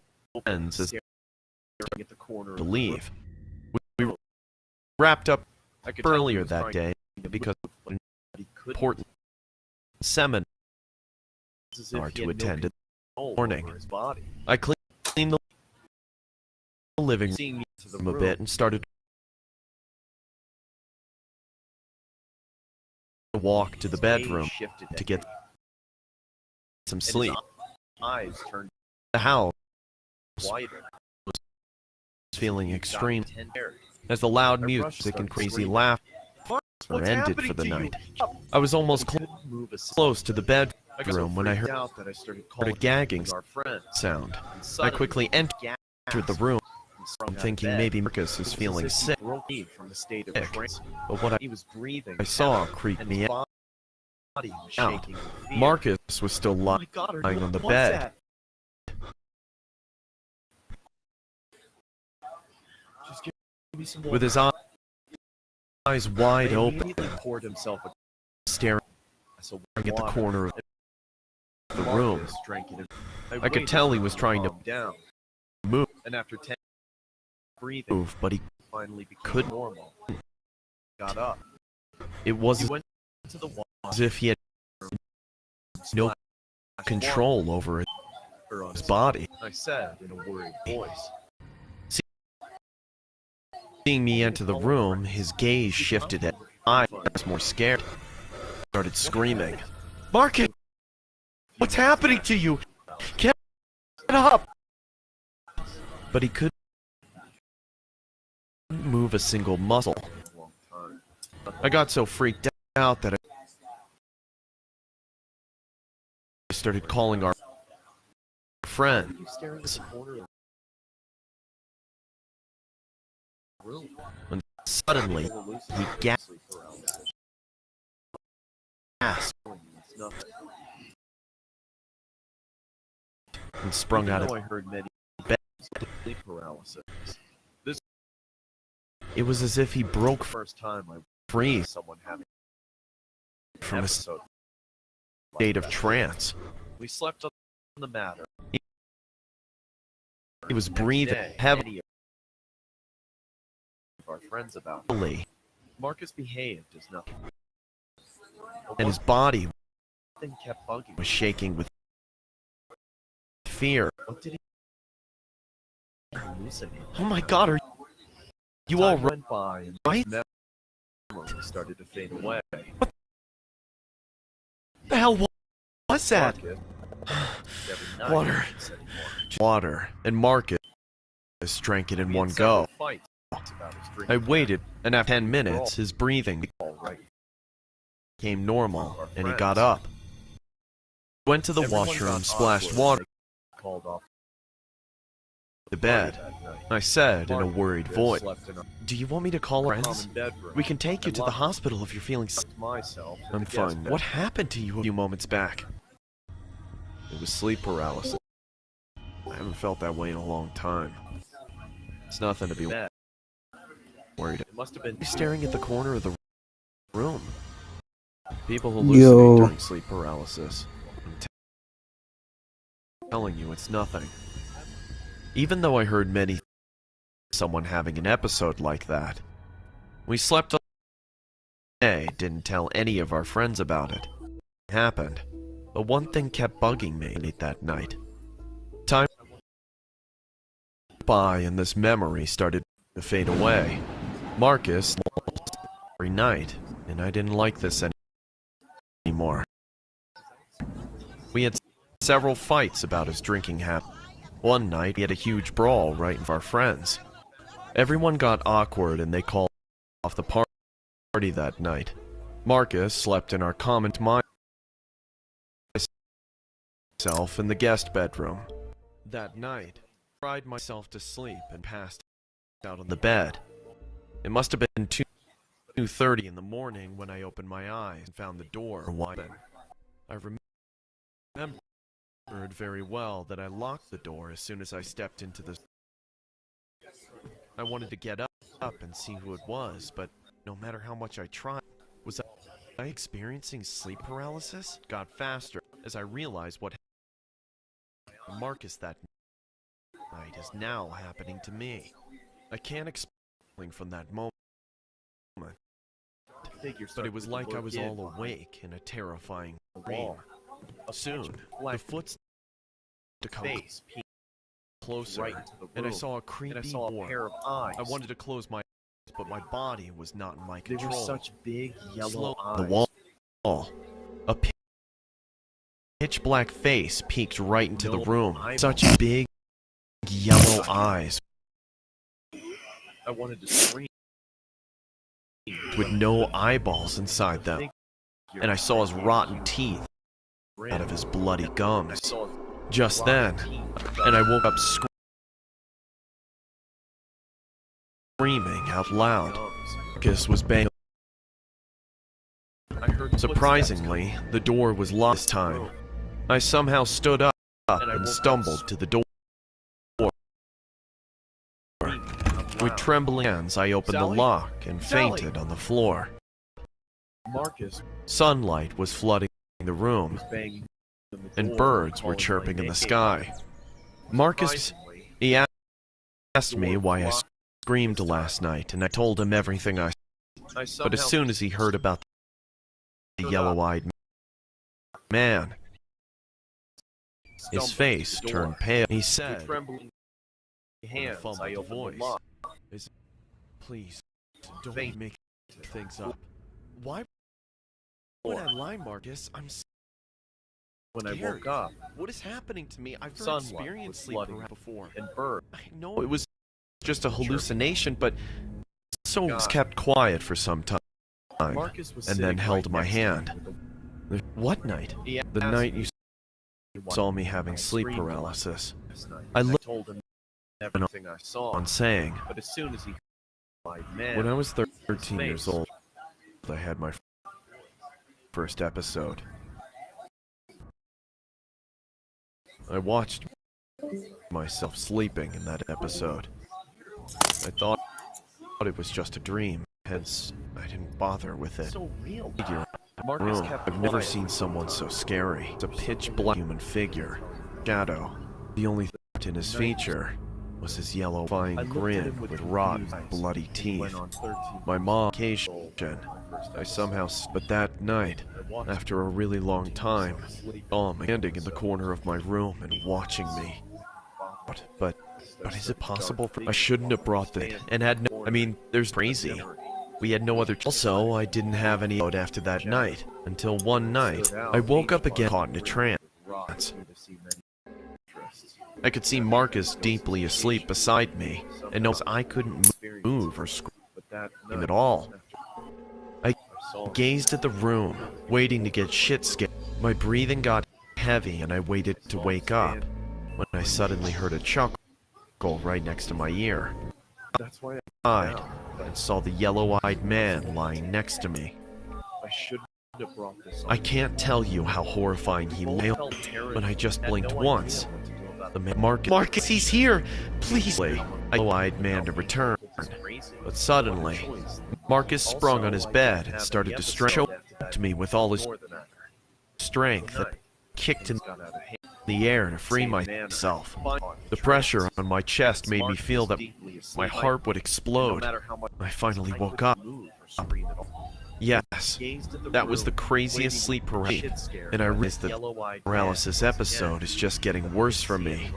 friends as to leave. We wrapped up earlier that day because of an important seminar are to attend in the morning. I cleaned the living room a bit and started to walk to the bedroom to get some sleep. The house was feeling extreme as the loud music and crazy laughter ended for the night. I was almost close to the bedroom when I heard a gagging sound. I quickly entered the room, thinking maybe Marcus is feeling sick. But what I saw creeped me out. Marcus was still lying on the bed. With his eyes wide open, staring at the corner of the room. I could tell he was trying to move, but he couldn't. It was as if he had no control over his body. Seeing me enter the room, his gaze shifted and I was more scared. Started screaming, "Marcus! What's happening to you? Get up!" But he couldn't move a single muscle. I got so freaked out that I started calling our friends. When suddenly he gasped and sprung out of bed. It was as if he broke free from a state of trance. He was breathing heavily. Marcus behaved as nothing, and his body was shaking with fear. Oh my God, are you all right? Started to fade away. What the hell was that? Water, and Marcus drank it in one go. I waited, and after 10 minutes, his breathing became normal, and he got up. Went to the washroom, splashed water on the bed. I said in a worried voice, "Do you want me to call friends? We can take you to the hospital if you're feeling sick." "I'm fine. What happened to you a few moments back?" "It was sleep paralysis. I haven't felt that way in a long time. It's nothing to be worried about." He's staring at the corner of the room. People hallucinate during sleep paralysis. I'm telling you, it's nothing. Even though I heard many someone having an episode like that, we slept all day, didn't tell any of our friends about it. It happened, but one thing kept bugging me that night. Time went by and this memory started to fade away. Marcus every night, and I didn't like this anymore. We had several fights about his drinking habit. One night, we had a huge brawl right in front of our friends. Everyone got awkward and they called off the party that night. Marcus slept in our common myself in the guest bedroom. That night, I cried myself to sleep and passed out on the bed. It must have been 2:30 in the morning when I opened my eyes and found the door wide open. I remembered very well that I locked the door as soon as I stepped into the... I wanted to get up and see who it was, but no matter how much I tried, was I experiencing sleep paralysis? It got faster as I realized what happened to Marcus that night is now happening to me. I can't explain from that moment, but it was like I was all awake in a terrifying dream. Soon, the footsteps to come closer, and I saw a creepy form. I wanted to close my eyes, but my body was not in my control. There were such big yellow The eyes. wall. A pitch black face peeked right into the room. Such big yellow eyes I wanted to scream. with no eyeballs inside them. And I saw his rotten teeth out of his bloody gums. Just then, and I woke up screaming out loud. Marcus was banging. Surprisingly, the door was locked this time. I somehow stood up and stumbled to the door. With trembling hands, I opened the lock and fainted on the floor. Marcus Sunlight was flooding the room, banging and birds were chirping in the sky. Marcus, he asked me why I screamed last night, and I told him everything I saw. But as soon as he heard about the yellow-eyed man, his face turned pale. He said, trembling hands, I opened the lock. "Please, don't make things up. Why would I lie, Marcus? I'm scared. When I woke up, What is happening to me? I've Sunlight experienced was sleep flooding paralysis before. and birds. I know it was just a hallucination, but so I was kept quiet for some time, Marcus was and then sitting held right my next to me hand. with What night? He The asked night me you why saw me having I sleep screamed paralysis. last night. I I looked told him everything I saw, on saying, but as soon as he heard my man, when I was 13 years old, I had my first episode. I watched myself sleeping in that episode. I thought it was just a dream, hence I didn't bother with it. so real. Figure Marcus room. kept I've never quiet. seen someone so scary. It's a pitch black human figure. Shadow. The only thing in his feature was his yellow-fine I looked at grin him with with rotten, confused eyes, bloody and he went teeth. on 13 My mom occasion. I somehow, but that night, after a really long time, saw him standing in the corner of my room and watching me. But is it possible for I shouldn't have brought that and had no, I mean, there's crazy. We had no other. Also, I didn't have any out after that night, until one night, I woke up again caught in a trance. I could see Marcus deeply asleep beside me, and noticed I couldn't move or scream at all. I gazed at the room, waiting to get shit scared. My breathing got heavy, and I waited to wake up, when I suddenly heard a chuckle right next to my ear. That's why I and saw the yellow-eyed man lying next to me. I should have brought this on. I can't tell you how horrifying he looked, but I just blinked once. The man, Marcus, he's here! Please! A yellow-eyed man to return. But suddenly, Marcus sprung on his bed and started to choke me with all his strength and kicked in the air to free myself. The pressure on my chest made me feel that my heart would explode. I finally woke up. Yes, that was the craziest sleep parade, and I realized the paralysis episode is just getting worse for me.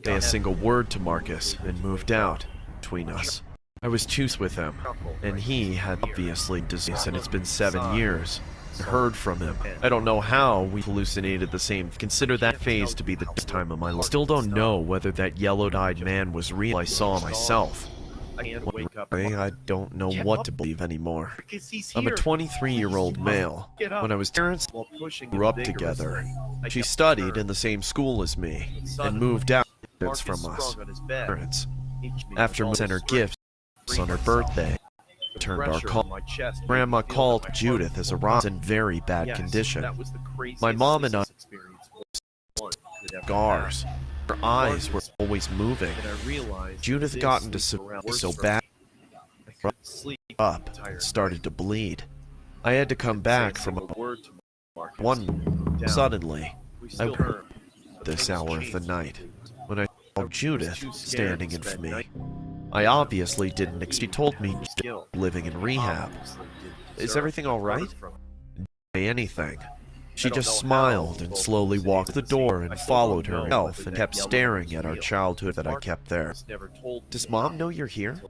Say a single word to Marcus and moved out between us. I was two with him, and he had obviously disease, and it's been 7 years. I heard from him. I don't know how we hallucinated the same. Consider that phase to be the time of my life. Still don't know whether that yellow-eyed man was real. I saw myself. I don't know what to believe anymore. I'm a 23-year-old male. When I was parents grew up together. She studied in the same school as me and moved out from us. Parents. After sent her gifts on her birthday, returned our call. Grandma called Judith as a rock in very bad condition. My mom and I scars. Her eyes were always moving. Judith got into so bad up and started to bleed. I had to come back from one. Suddenly, I woke this hour of the night when I saw Judith standing in front of me. I obviously didn't. She told me living in rehab. Is everything all right? Say anything. She just smiled and slowly walked to the door and followed herself and kept staring at our childhood that I kept there. Does Mom know you're here?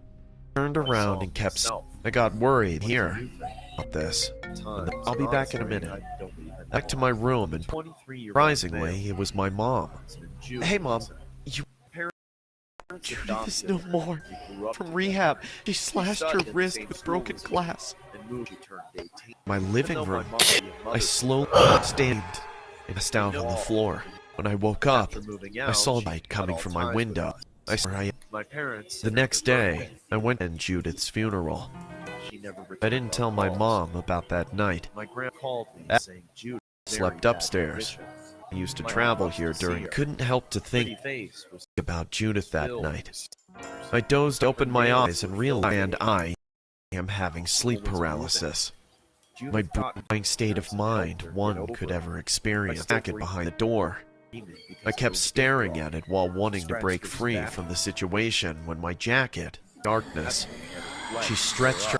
Turned around and kept I got worried here about this. I'll be back in a minute. Back to my room, and surprisingly, it was my mom. Hey, Mom. Judith is no more. From rehab, she slashed her wrist with broken glass. My living room, I slowly stand and passed out on the floor. When I woke up, I saw light coming from my window. The next day, I went to Judith's funeral. I didn't tell my mom about that night. I slept upstairs. I used to travel here during. Couldn't help to think about Judith that night. I dozed, opened my eyes, and realized I am having sleep paralysis. My boring state of mind one could ever experience. Jacket behind the door. I kept staring at it while wanting to break free from the situation when my jacket, darkness, she stretched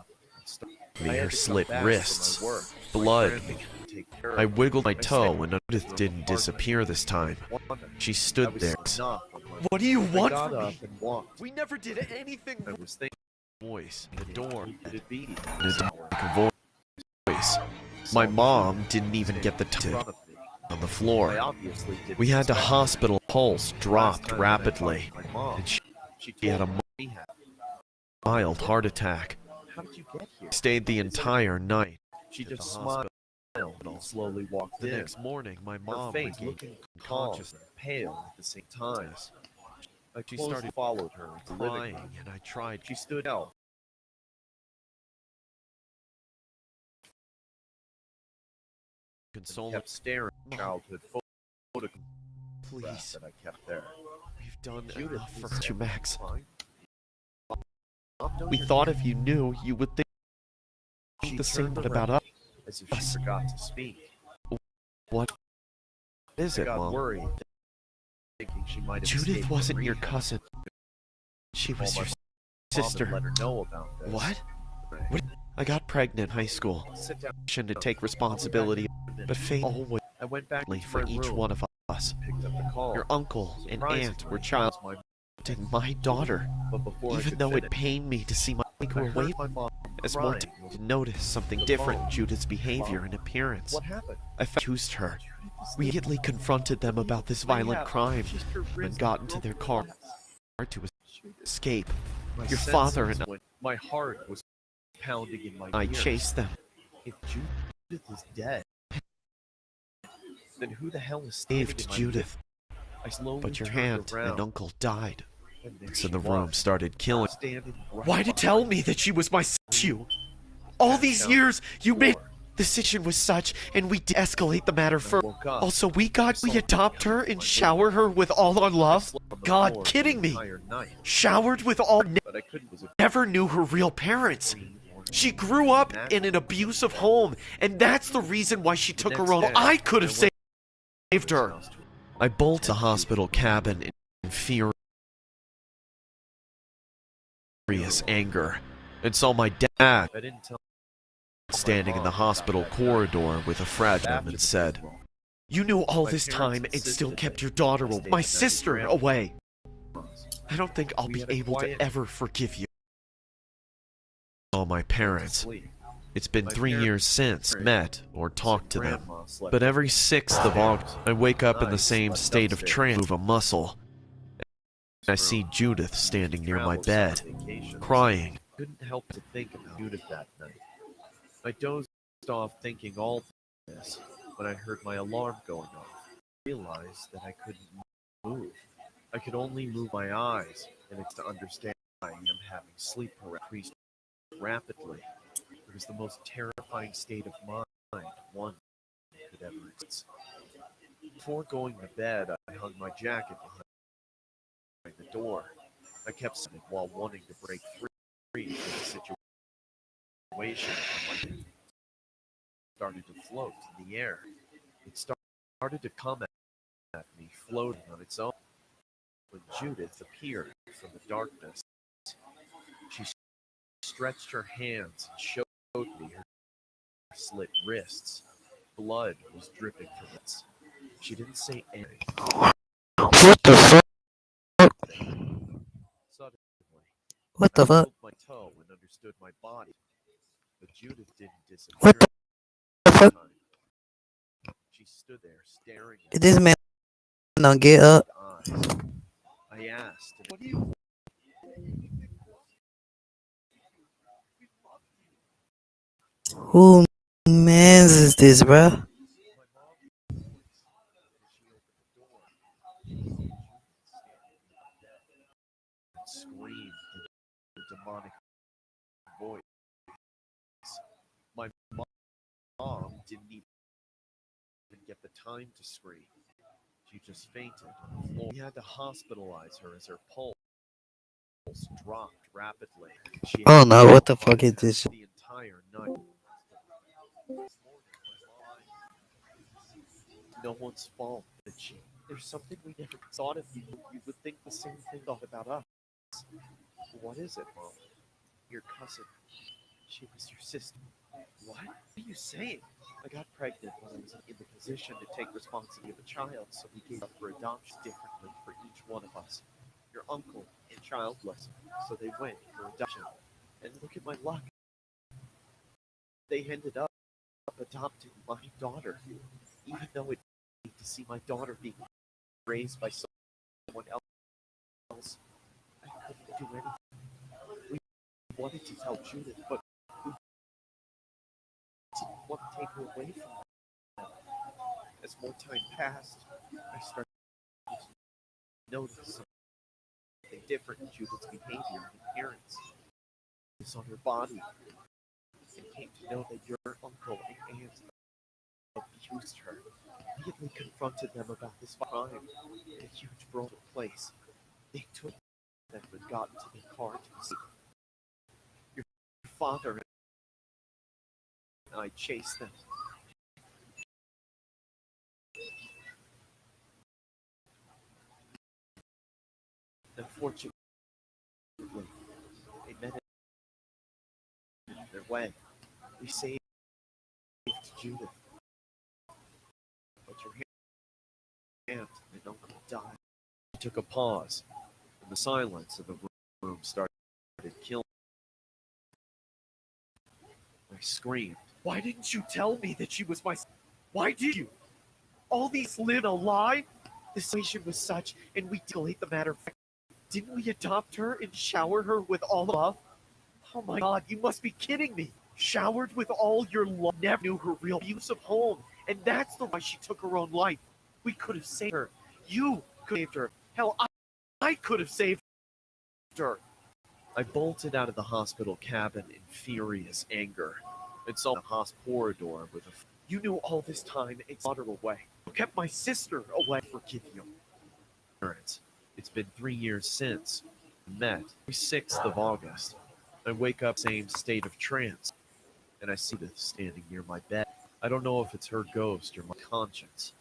her slit wrists, blood. I wiggled my toe and Judith didn't disappear this time. She stood there. What do you want from me? We never did anything. Voice, the door, in a dark voice. My mom didn't even get the tip on the floor. We had to hospital. Pulse dropped rapidly, and she had a mild heart attack. Stayed the entire night. She just smiled and slowly walked in. The next morning, my mom her face looking calm and pale at the same time. She started followed her into the living room, and I tried. She stood out. Console. Kept staring at childhood photographs Please, that I kept there. we've done Judith, enough for you, Max. Fine. We thought if you knew, you would think She the same turned about around us. as if she forgot to speak. What is I it, got Mom? worried, thinking she might have Judith escaped wasn't from your rehab. cousin. She was Called your my mom sister. and let her know about this. What? I got pregnant in high school. Sit down. To take responsibility, but fate always I went back for to my each room, one of us. picked up the call. Your uncle and aunt were Surprisingly, child it was and my daughter. but before I Even could though it finish, pained me to see my go I away, heard my mom as more crying to over notice something the different in phone. Judith's behavior and appearance. What happened? I accused her. We immediately confronted them about this violent crime and got into their car to escape. My Your father and my heart was pounding in my I ears. chased them. If Judith is dead, then who the hell is standing Saved in my Judith, I slowly but your turned aunt around, and uncle died. and there So she the room was, started killing. standing right Why did you tell me that she was my sister? All these years, you made the situation was such, and we did escalate the matter further. Also, we adopt her and shower her with all our love. God, kidding me? Showered with all. But I couldn't. Was Never knew her real parents. She grew up in an abusive home, and that's the reason why she took her own. I could have saved her. I bolted the hospital cabin in furious anger and saw my dad I didn't tell standing in the hospital corridor with a fragile and said, "You knew all this time and still kept your daughter, my sister, away. I don't think I'll be able to ever forgive you." All my parents. It's been 3 years since I met or talked to them. But every 6th of August, I wake up in the same state of trance, move a muscle. I see Judith standing near my bed, crying. Couldn't help to think about Judith that night. I dozed off thinking all this when I heard my alarm going off. I realized that I couldn't move. I could only move my eyes, and it's to understand I am having sleep paralysis rapidly. It was the most terrifying state of mind one could ever experience. Before going to bed, I hung my jacket behind the door. I kept sitting while wanting to break free from the situation. My started to float in the air. It started to come at me, floating on its own. When Judith appeared from the darkness, she stretched her hands and showed me her slit wrists. Blood was dripping from it. She didn't say anything. What the fuck? Suddenly, What I the fuck? felt my toe and understood my body. But Judith didn't What disappear the this fuck? time. She stood there staring Did at me this man don't with get up? wide eyes. I asked, "What do you?" Who mans is this, bruh? My mom voice as she opened the door. I saw Judith standing in the bed and screamed in a demonic voice. My mom didn't even get the time to scream. She just fainted on the floor. We had to hospitalize her as her pulse dropped rapidly. She Oh had no, been what the fuck is unconscious this? the entire night. No one's fault, but she. There's something we never thought of you. You would think the same thing thought about us. What is it, Mom? Your cousin. She was your sister. What? What are you saying? I got pregnant when I was in the position to take responsibility of a child, so we gave up for adoption differently for each one of us. Your uncle is childless, so they went for adoption. And look at my luck. They ended up adopting my daughter, even though it to see my daughter being raised by someone else. I couldn't do anything. We wanted to tell Judith, but we didn't want to take her away from her. As more time passed, I started to notice something different in Judith's behavior and appearance. It's on her body, and came to know that your uncle and aunt abused her. Immediately confronted them about this crime. A huge brawl took place. They took them and got into the car to see your father, and I chased them. Unfortunately, they met in their way. We saved Judith, but your aunt and uncle died. We took a pause, and the silence in the room started killing. I screamed. Why didn't you tell me that she was my? Why did you? All these live a lie? The situation was such, and we delete the matter. Didn't we adopt her and shower her with all love? Oh my god, you must be kidding me. Showered with all your love, never knew her real abusive home, and that's the why she took her own life. We could have saved her. You could have saved her. Hell, I could have saved her. I bolted out of the hospital cabin in furious anger and saw the hospital corridor with a. You knew all this time and brought her away. You kept my sister away. Forgive you. Parents. It's been 3 years since we met. 6th of August. I wake up same state of trance, and I see this standing near my bed. I don't know if it's her ghost or my conscience.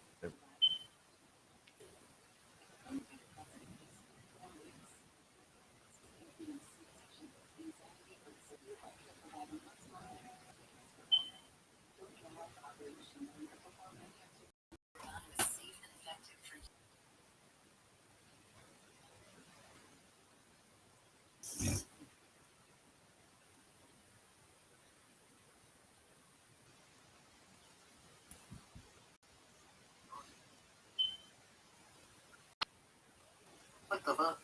What the fuck?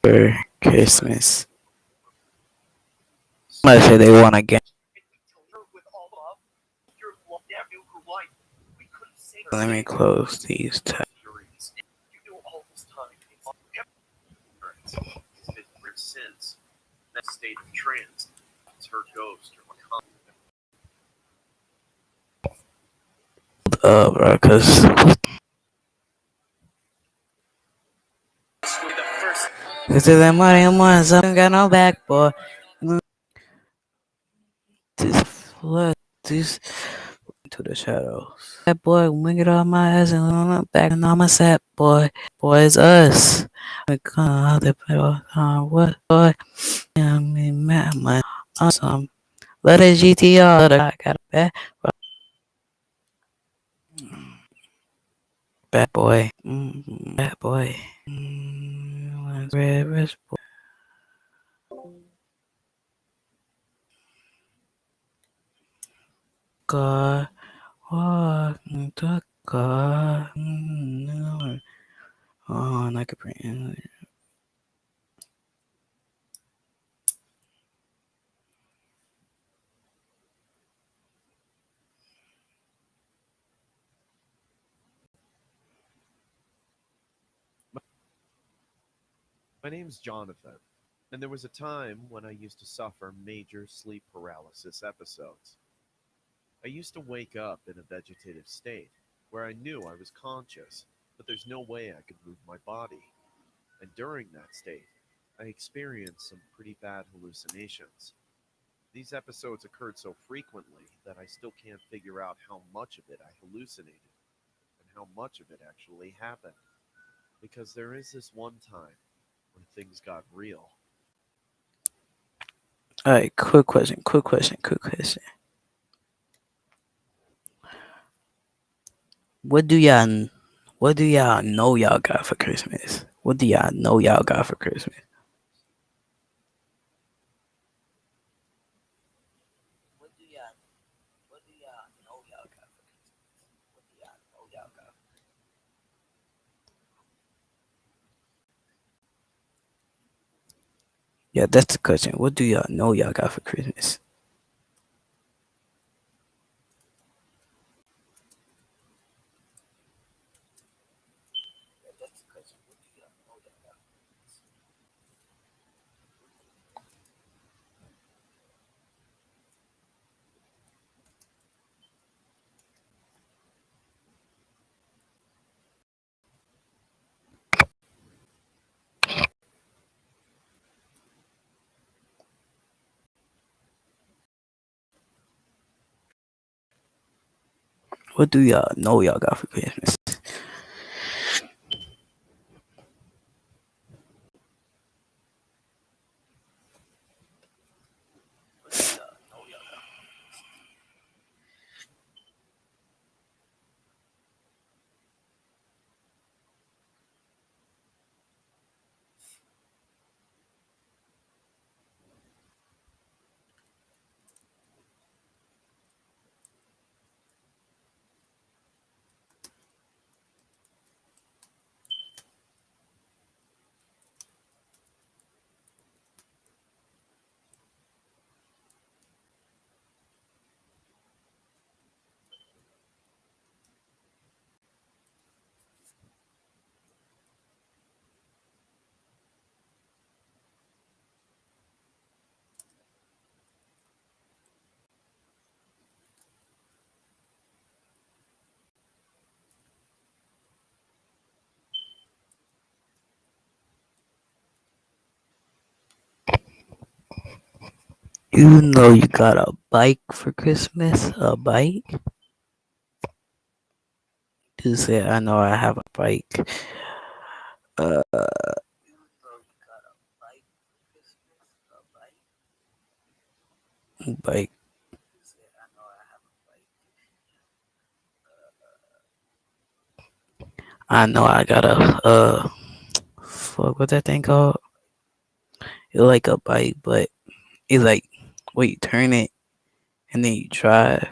For Christmas. I say they won again. Let me close these tabs. Since that state of trance, it's her ghost or Bro, cause this is that money and ones. I don't got no back, boy. This flood, this to the shadows. That boy, wing it on my ass and on back and on my sap, boy. Boy, it's us. What, boy? I mean, man, awesome. Let it GTR. Let it, I got a bad boy. Bad boy. Red wrist boy. God, walk the God. Oh, and I could bring. My name's Jonathan, and there was a time when I used to suffer major sleep paralysis episodes. I used to wake up in a vegetative state where I knew I was conscious, but there's no way I could move my body. And during that state, I experienced some pretty bad hallucinations. These episodes occurred so frequently that I still can't figure out how much of it I hallucinated and how much of it actually happened. Because there is this one time when things got real. All right, quick question. What do y'all, what do y'all know y'all got for Christmas? What do y'all know y'all got for Christmas? What do y'all, what do y'all know y'all got for Christmas? What do y'all know y'all got? Yeah, that's the question. What do y'all know y'all got for Christmas? What do y'all know y'all got for Christmas? You know you got a bike for Christmas? A bike? Dude said, I know I have a bike. Uh, bike. I know I got a, fuck, what that thing called? It's like a bike, but it's like, wait, you turn it and then you drive.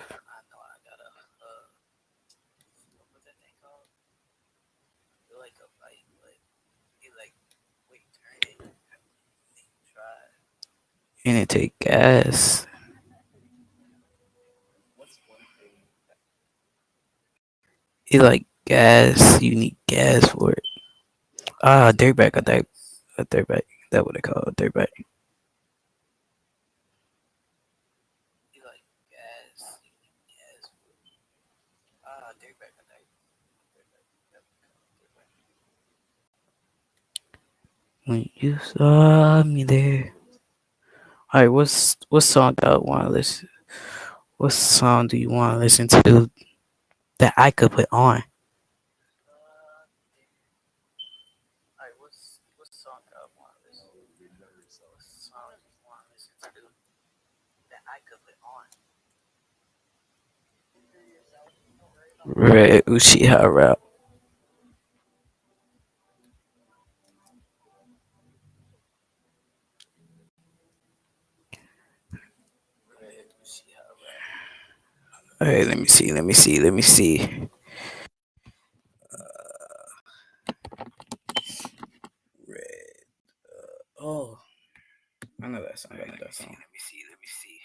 And it take gas. It's like gas. You need gas for it. Ah, dirtbag. A dirtbag. That what they call it, dirtbag. When you saw me there. Alright, what song do I want to listen? What song do you want to listen to that I could put on? Red Uchiha rap. Alright, let me see. Let me see. Let me see. Red. Oh, I know that song. I know that song. Let me see. Let me see.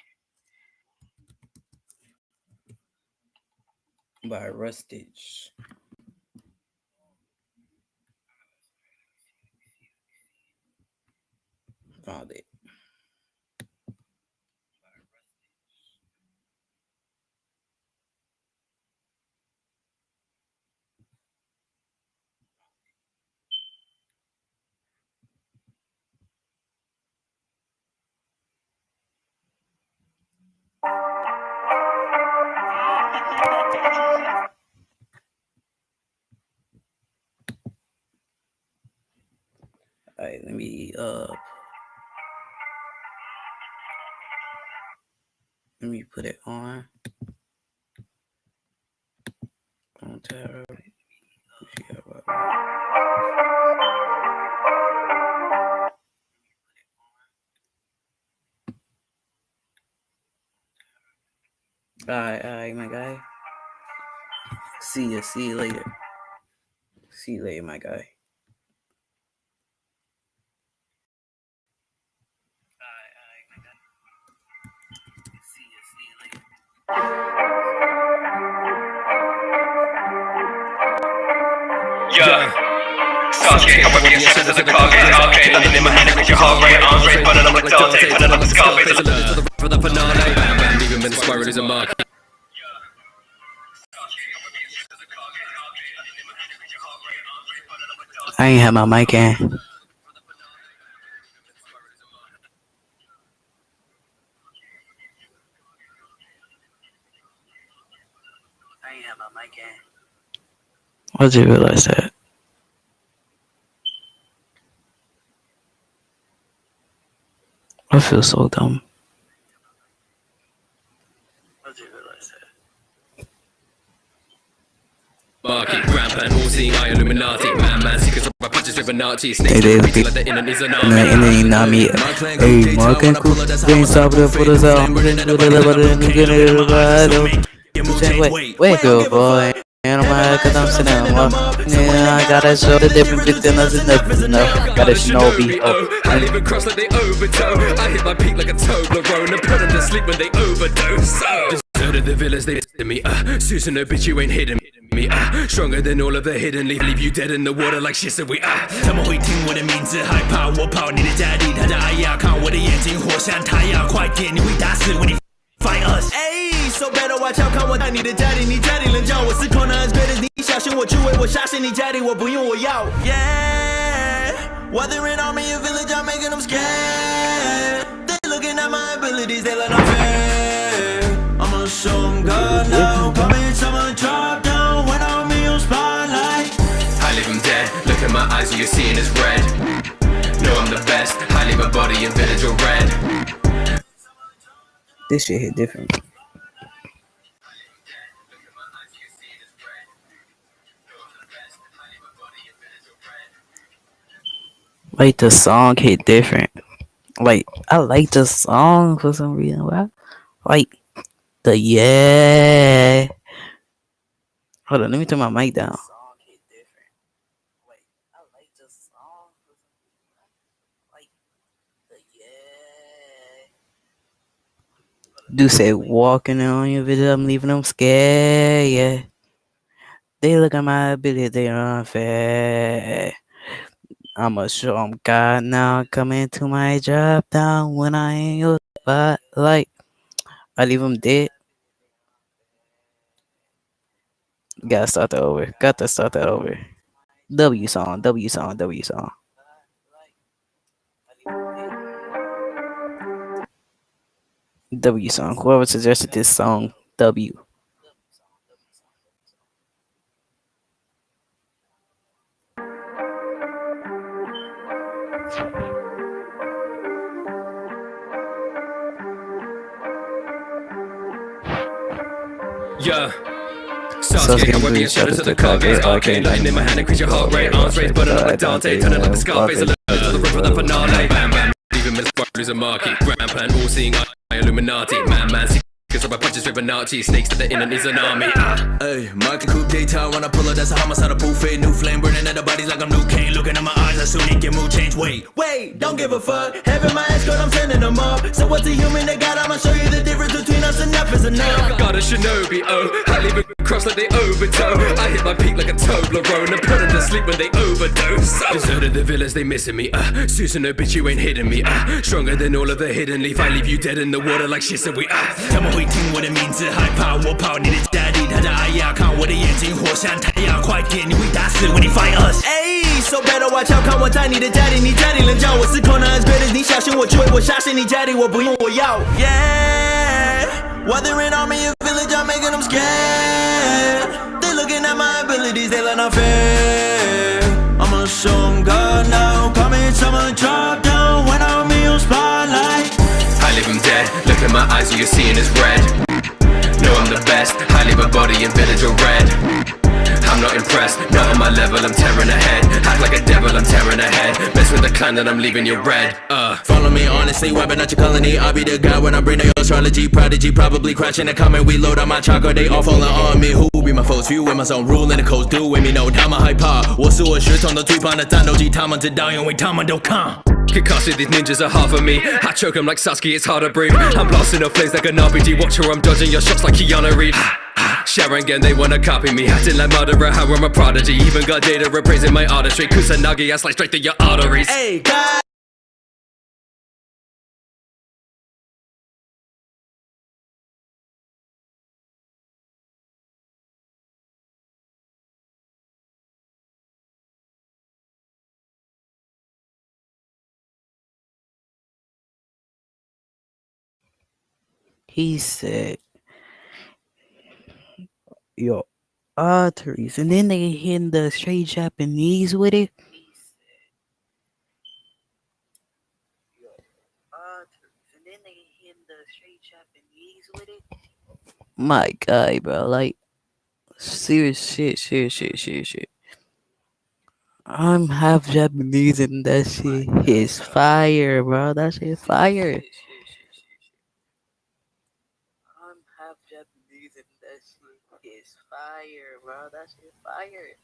By Rustage. Found it. Alright, let me put it on. On tab. Alright, my guy. See you later. See you later, my guy. Yeah. Sasuke, I'm whipping your sense of the car gate, arcade. Nothing in my hand, with your heart rate, arms rate, burning on like duct tape, burning on the Scarface. For the banana, bam bam, leave him in the spiral is a mark. I ain't have my mic in. I just realized that. I feel so dumb. Market, rampant, all seeing eye Illuminati. Man, seekers of my punches with a Nazi. Hey, Snakes they beating like the internet is an army. and then not me. Hey, Mark and Cool, they stop it for us out. Wake up, boy. And I'm like, cause I'm sitting on yeah, I gotta show the difference between us and nothing enough. Gotta show me up. I leave it cross like they overtow. I hit my peak like a Toblerone and put them to sleep when they overdose. Deserted the villas, they did me. Susan, no bitch, you ain't hidden me. Stronger than all of the hidden, leave you dead in the water like shit. So we 他们会听我的名字，害怕我跑你的家里，他的爱呀，看我的眼睛，火山太阳，快点，你会打死我，你 fight us。So better watch out，看我在你的家里，你家里人叫我是 corner as great as 你小心我去为我杀死你家里，我不用我要。Yeah, whether in army or village, I'm making them scared. They looking at my abilities, they let I'm fair. I'm a song god now, coming someone drop down when I'm in your spotlight. I leave them dead, look at my eyes, all you're seeing is red. No, I'm the best, I leave my body in village or red. This shit hit different. Like the song hit different. Like I like the song for some reason. Why? Like the yeah. Hold on, let me turn my mic down. Do say walking on your video, I'm leaving them scared, yeah. They look at my ability, they are unfair. I'ma show 'em God now. Coming to my job down when I ain't your spotlight. I leave 'em dead. Gotta start that over. Got to start that over. W song, W song, W song. W song. Whoever suggested this song, W. Yeah. Sasuke Sasuke, and how I Blue being shot shot at to the the Kage. Kage. Arcane lightning in my hand, increase your heart rate. Arms raised, burning up like Dante. Turning up the Scarface, alert to the rip of the finale. Bam, bam, even Miss Barley's a marquee. Grand plan, all seeing eye, Illuminati. Man, cause of my punches driven Nazi. Snakes to the inner needs an army. Hey, Mike coup d'etat when I pull up, that's a homicide, a buffet. New flame burning at the bodies like I'm Luke Kane. Looking at my eyes, I soon need get mood change. Wait, don't give a fuck. Having my escort, I'm sending them up. So what's a human that got? I'ma show you the difference between us. Enough is enough. Got a shinobi, oh, I leave it cross like they overtow. I hit my peak like a Toblerone and put them to sleep when they overdose. Deserted the villas, they missing me. Susan, no bitch, you ain't hitting me. Stronger than all of the hidden leaf. I leave you dead in the water like shit, so we 他们会听我的名字，害怕我跑你的家里，他的爱呀，看我的眼睛，火像太阳，快点，你会打死 when you find us。哎 ，so better watch out，看我在你的家里，你家里人叫我是 Conan as great as 你小心我追，我杀死你家里，我不用我要。Yeah，whether in army or village, I'm making them scared. They looking at my abilities, they let not fair. I'm a song god now, coming, someone drop down when I'm in your spotlight. I leave them dead, look in my eyes, all you're seeing is red. No, I'm the best, I leave a body in village or red. I'm not impressed, not on my level, I'm tearing ahead. Act like a devil, I'm tearing ahead. Mess with the clan, then I'm leaving you red. Follow me honestly, weapon out your colony. I'll be the guy when I bring down your astrology. Prodigy, probably crashing the comment. We load on my chocolate, they all falling on me. Who be my foes? Few with my own rule and the codes do with me. No, 他们害怕，我是我血统的最棒的战斗机，他们知道，因为他们都抗。Kikasi, these ninjas are half of me. I choke them like Sasuke, it's hard to breathe. I'm blasting off flames like an RPG. Watch her, I'm dodging your shots like Keanu Reeves. Sharingan, they wanna copy me. Acting like murderer, how I'm a prodigy. Even got data appraising my artistry. Kusanagi, I slice straight through your arteries. Hey, God. He said, your arteries. And then they hit the straight Japanese with it. My God, bro. Like, serious shit. I'm half Japanese and that shit is fire, bro. That shit fire. I'm half Japanese and that shit is fire, bro. That shit fire.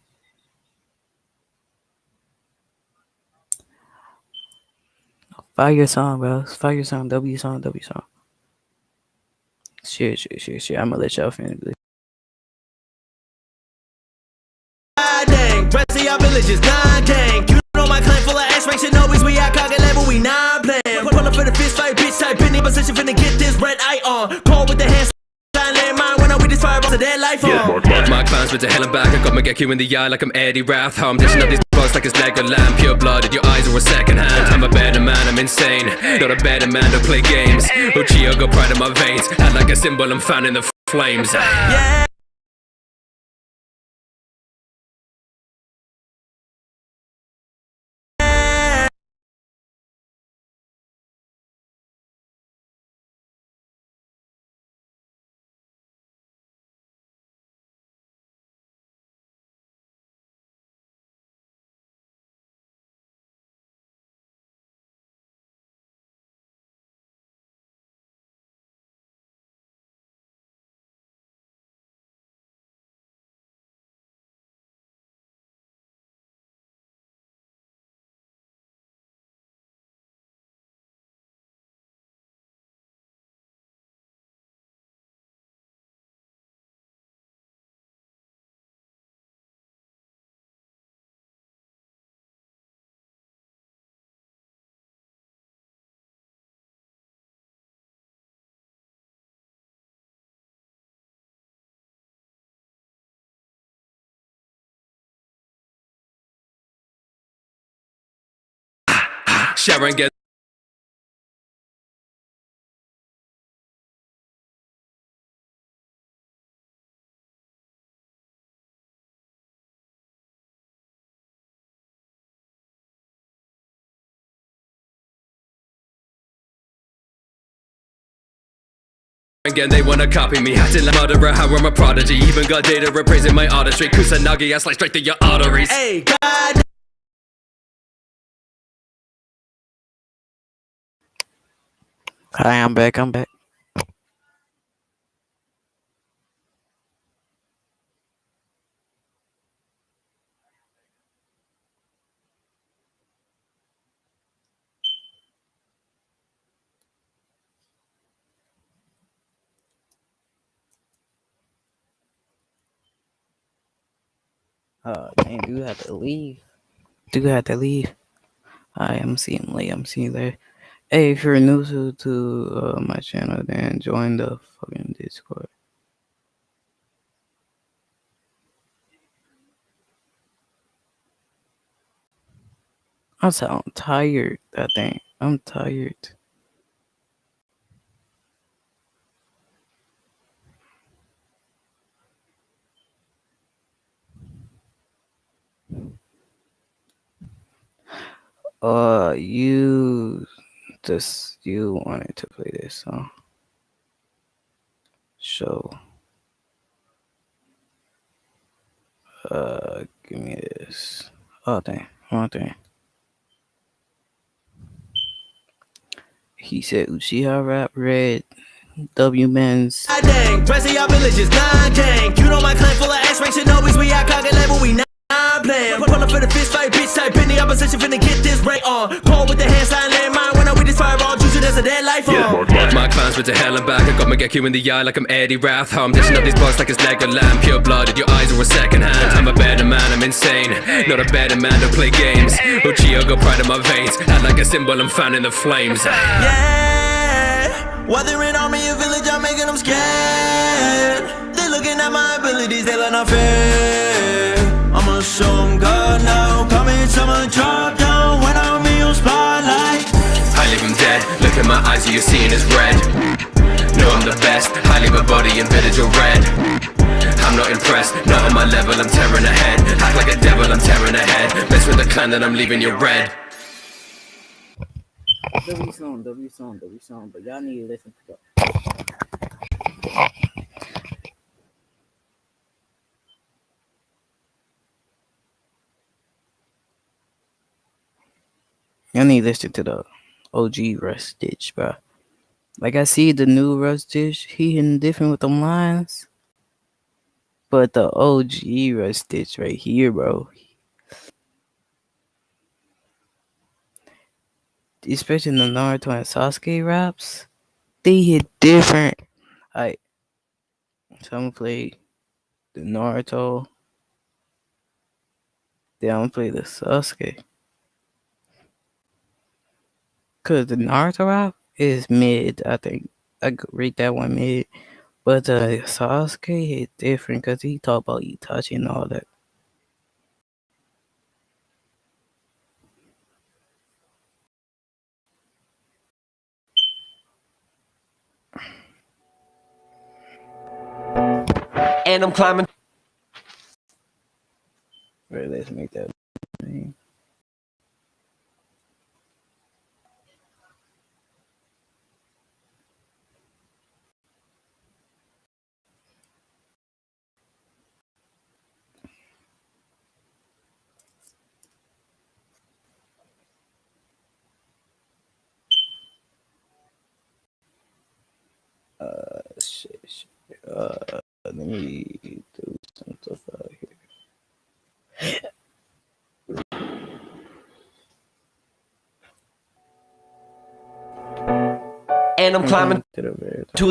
Fire song, bro. Fire song, W song, W song. Shit. I'm gonna let y'all finish this. Dang, rest of y'all villages, nah, gang. You know my clan full of ass-rank shinobis. We at Kage level, we not playing. Pull up for the fist fight, bitch type. Any position finna get this red eye on. Call with the hands. Land mine when I with this fire, to that life on. My clan's been to hell and back. I got my Geku in the eye like I'm Eddie Rath. How I'm dishing up these bugs like it's Lego lamb. Pure blooded, your eyes are a second hand. I'm a better man, I'm insane. Not a better man, don't play games. Uchiha got pride in my veins. Act like a symbol, I'm found in the flames. Yeah. Sharon get again, they wanna copy me, acting like murderer, how I'm a prodigy. Even got data appraising my artistry. Kusanagi, I slice straight through your arteries. Hey, God. Hi, I'm back. I'm back. Dang, do you have to leave? Do you have to leave? I'm seeing late. I'm seeing there. Hey, if you're new to my channel, then join the fucking Discord. I sound tired. I think I'm tired. You wanted to play this song. So, give me this. Oh, dang. One thing. He said Uchiha Rap Red W Men's. Dang, rest of y'all villages, nah, gang. You know my clan full of ass-rank shinobi's. We out cocky level, we not playing. Pull up for the fist fight, bitch type in the opposition, finna get this break on. Pull with the hand sign, landmine. When I with this fireball, juice it as a dead life on. My clan's been to hell and back. I got my Gekku in the eye like I'm Eddie Rath. How I'm dishing up these bugs like it's Legoland. Pure blooded, your eyes are a second hand. I'm a better man, I'm insane. Not a better man to play games. Uchiha got pride in my veins. Act like a symbol, I'm fanning the flames. Yeah, whether in army or village, I'm making them scared. They looking at my abilities, they let not fair. I'ma show them God now. Coming, someone drop down when I'm in your spotlight. I leave him dead, look in my eyes, all you're seeing is red. Know I'm the best, I leave a body in village or red. I'm not impressed, not on my level, I'm tearing ahead. Act like a devil, I'm tearing ahead. Mess with the clan, then I'm leaving you red. W song, but y'all need to listen to that. Y'all need to listen to the OG Rustage, bro. Like, I see the new Rustage, he hitting different with them lines. But the OG Rustage right here, bro. Especially in the Naruto and Sasuke raps, they hit different. Like, so I'm gonna play the Naruto, then I'm gonna play the Sasuke. Cause the Naruto rap is mid, I think. I could rate that one mid. But the Sasuke hit different because he talk about Itachi and all that. And I'm climbing. Wait, let's make that name. Shit. Let me do some stuff out here. And I'm climbing to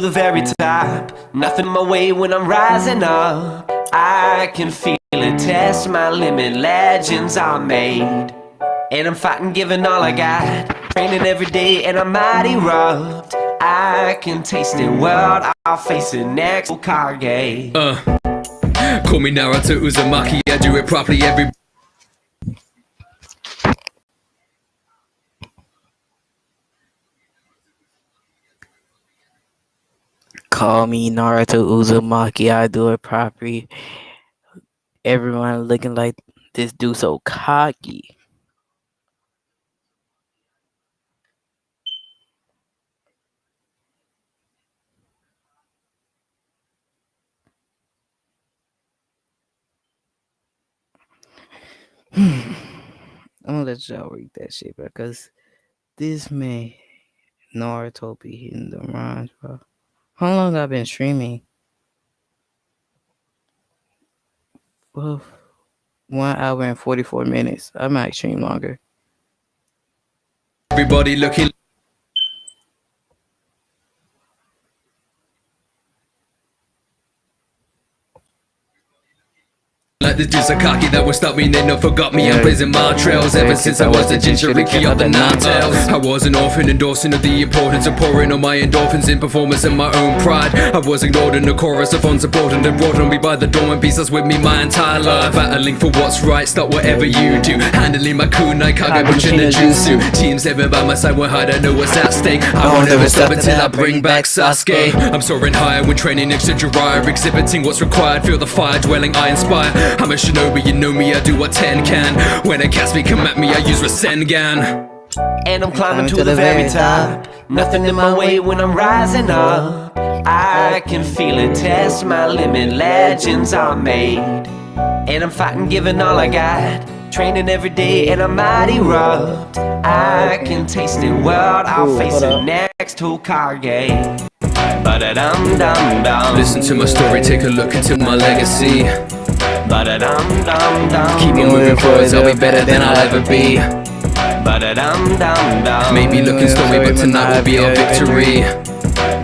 the very top. Nothing in my way when I'm rising up. I can feel it, test my limit. Legends are made. And I'm fighting, giving all I got. Training every day and I'm mighty rubbed. I can taste it, world, I'll face it next. Kage. Call me Naruto Uzumaki, I do it properly every Call me Naruto Uzumaki. I do it properly. Everyone looking like this dude so cocky. I'm gonna let y'all read that shit, bro, because this man Naruto be hitting the rhymes, bro. How long I been streaming? Well, 1 hour and 44 minutes. I might stream longer. Everybody looking like the Jizakaki that was stop me, they never forgot me. I'm blazing my trails ever since I was the Jinchuriki of the Nine Tails. I was an orphan endorsing of the importance of pouring all my endorphins in performance and my own pride. I was ignored in the chorus of unsupported and brought on me by the dormant beast that's with me my entire life. Battling for what's right, stop whatever you do. Handling my kunai, kage, butcher, and jutsu. Teams ever by my side when hide, I know what's at stake. I won't ever stop until I bring back Sasuke. I'm soaring higher when training next to Jiraiya, exhibiting what's required. Feel the fire dwelling, I inspire. I'm a shinobi, you know me, I do what 10 can. When a cast me come at me, I use Rasengan. And I'm climbing to the very top. Nothing in my way when I'm rising up. I can feel it, test my limit. Legends are made. And I'm fighting, giving all I got. Training every day and I'm mighty rubbed. I can taste it, world, I'll face it next Hokage. Ba-da-dum-dum-dum. Listen to my story, take a look into my legacy. Ba-da-dum-dum-dum. Keep me moving forwards, I'll be better than I'll ever be. Ba-da-dum-dum-dum. Maybe looking stormy, but tonight will be our victory.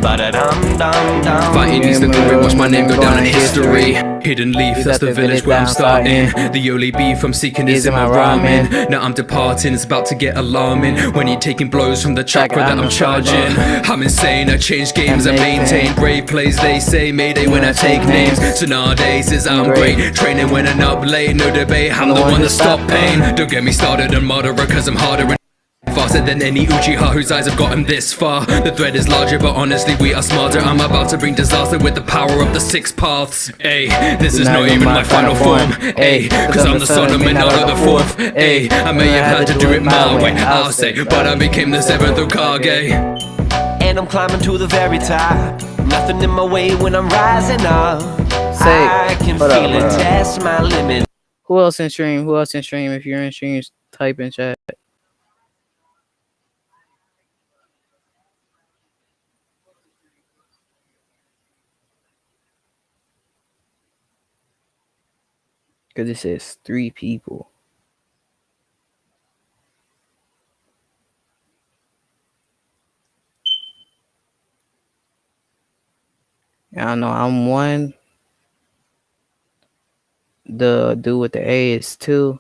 Ba-da-dum-dum-dum. Fighting needs the glory, watch my name go down in history. Hidden Leaf, that's the village where I'm starting. The only beef I'm seeking is in my ramen. Now I'm departing, it's about to get alarming. When you're taking blows from the chakra that I'm charging. I'm insane, I change games, I maintain brave plays, they say Mayday when I take names. So nowadays is I'm great, training when I'm up late, no debate, I'm the one that stop pain. Don't get me started on murderer cause I'm harder and faster than any Uchiha whose eyes have gotten this far. The threat is larger, but honestly we are smarter. I'm about to bring disaster with the power of the six paths. Ayy, this is not even my final form. Ayy, cause I'm the son of Minato the fourth. Ayy, I may have had to do it my way, I'll say, but I became the seventh Hokage. And I'm climbing to the very top. Nothing in my way when I'm rising up. I can feel it, test my limit. Who else in stream? Who else in stream? If you're in stream, type in chat. Because it says 3 people. I don't know. I'm 1. The dude with the A is 2.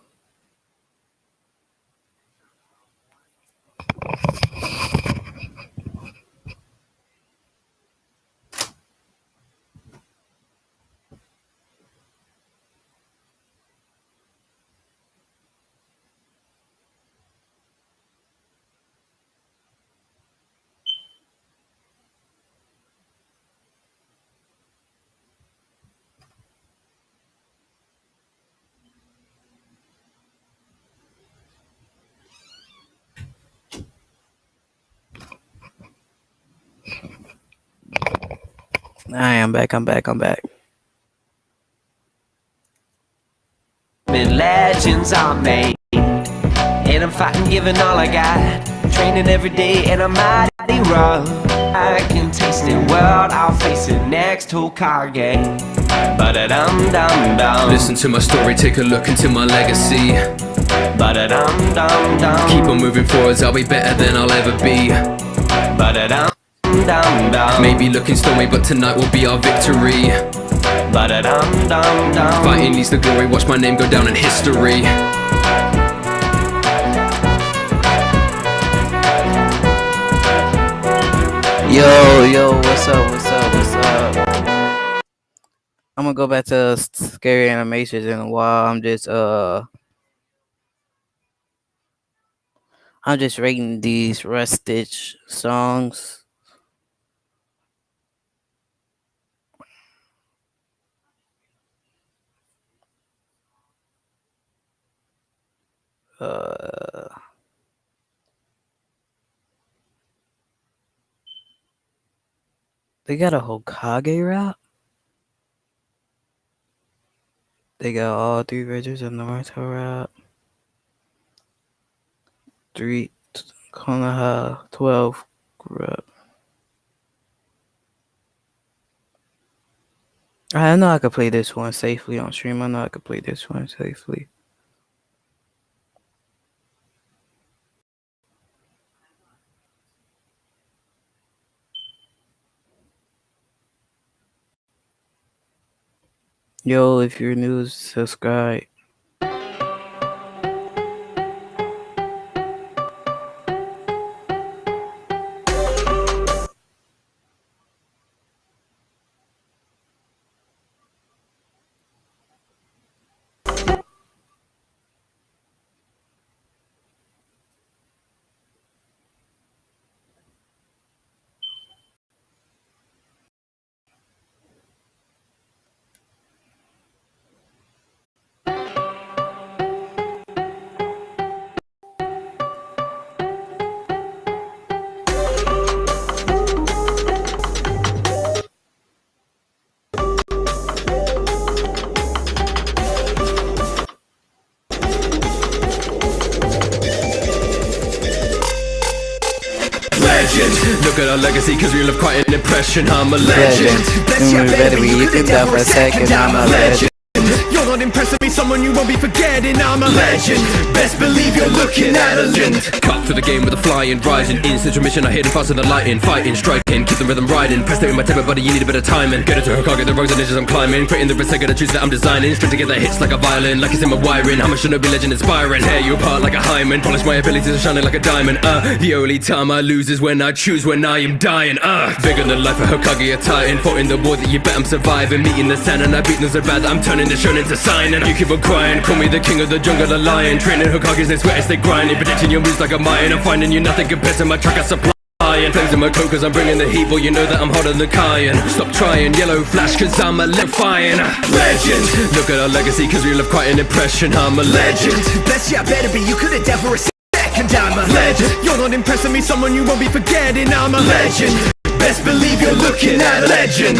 I'm back. Legends are made. And I'm fighting, giving all I got. Training every day and I'm mighty rough. I can taste it, world, I'll face it next Hokage. Ba-da-dum-dum-dum. Listen to my story, take a look into my legacy. Ba-da-dum-dum-dum. Keep on moving forwards, I'll be better than I'll ever be. Ba-da-dum-dum-dum. Maybe looking stormy, but tonight will be our victory. Ba-da-dum-dum-dum. Fighting needs the glory, watch my name go down in history. Yo, what's up? I'm gonna go back to scary animations in a while. I'm just rating these Rust Stitch songs. Uh, they got a Hokage route. They got all 3 versions of Naruto route. 3 Konoha 12 route. I know I could play this one safely on stream. I know I could play this one safely. Yo, if you're new, subscribe. Look at our legacy, cause we left quite an impression. I'm a legend. When we're ready, you can down for a second. I'm a legend. You're not impressing me, someone you won't be forgetting. I'm a legend. Best believe you're looking at a legend. Cut through the game with a flying, rising. Instant remission, I hit it faster than lightning. Fighting, striking, keep the rhythm riding. Press it in my temper, buddy, you need a bit of timing. Get it to Hokage, the roads and edges I'm climbing. Creating the risk, I gotta choose that I'm designing. String together hits like a violin, like it's in my wiring. How much should I be legend inspiring? Tear you apart like a hymen. Polish my abilities to shining like a diamond. The only time I lose is when I choose when I am dying. Bigger than life, a Hokage, a titan. Fought in the war that you bet I'm surviving. Meeting the sand and I beat them so bad that I'm turning the shonen into sign. And you keep on crying, call me the king of the jungle, the lion. Training Hokages, they sweat as they grinding. Predicting your moves like a Mayan. I'm finding you nothing compared to my truck I supply. Flames in my coat cause I'm bringing the heat. Boy, you know that I'm hotter than Cayenne. Stop trying, yellow flash cause I'm electrifying. Legend. Look at our legacy cause we left quite an impression. I'm a legend. Best yeah, better be, you could have never a second. I'm a legend. You're not impressing me, someone you won't be forgetting. I'm a legend. Best believe you're looking at a legend.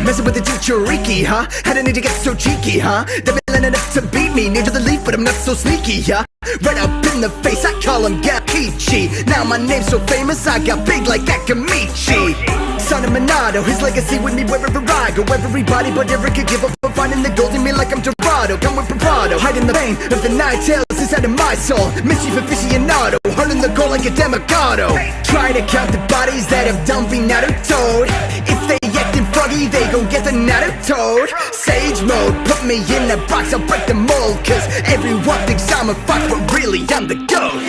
Messing with the Jinchuriki, huh? Had a need to get so cheeky, huh? They've been lining up to beat me, near to the leaf, but I'm not so sneaky, huh? Right up in the face, I call him Gakichi. Now my name's so famous, I got big like Akamichi. Son of Minato, his legacy with me wherever I go. Everybody but Eric could give up for finding the gold in me like I'm Dorado. Come with bravado, hiding the pain of the night tales inside of my soul. Mischief aficionado, hurling the goal like a demigado. Try to count the bodies that have done me Naruto. If they acting froggy, they gon' get the Naruto. Sage mode, put me in a box, I'll break the mold. Cause everyone thinks I'm a fox, but really I'm the GOAT.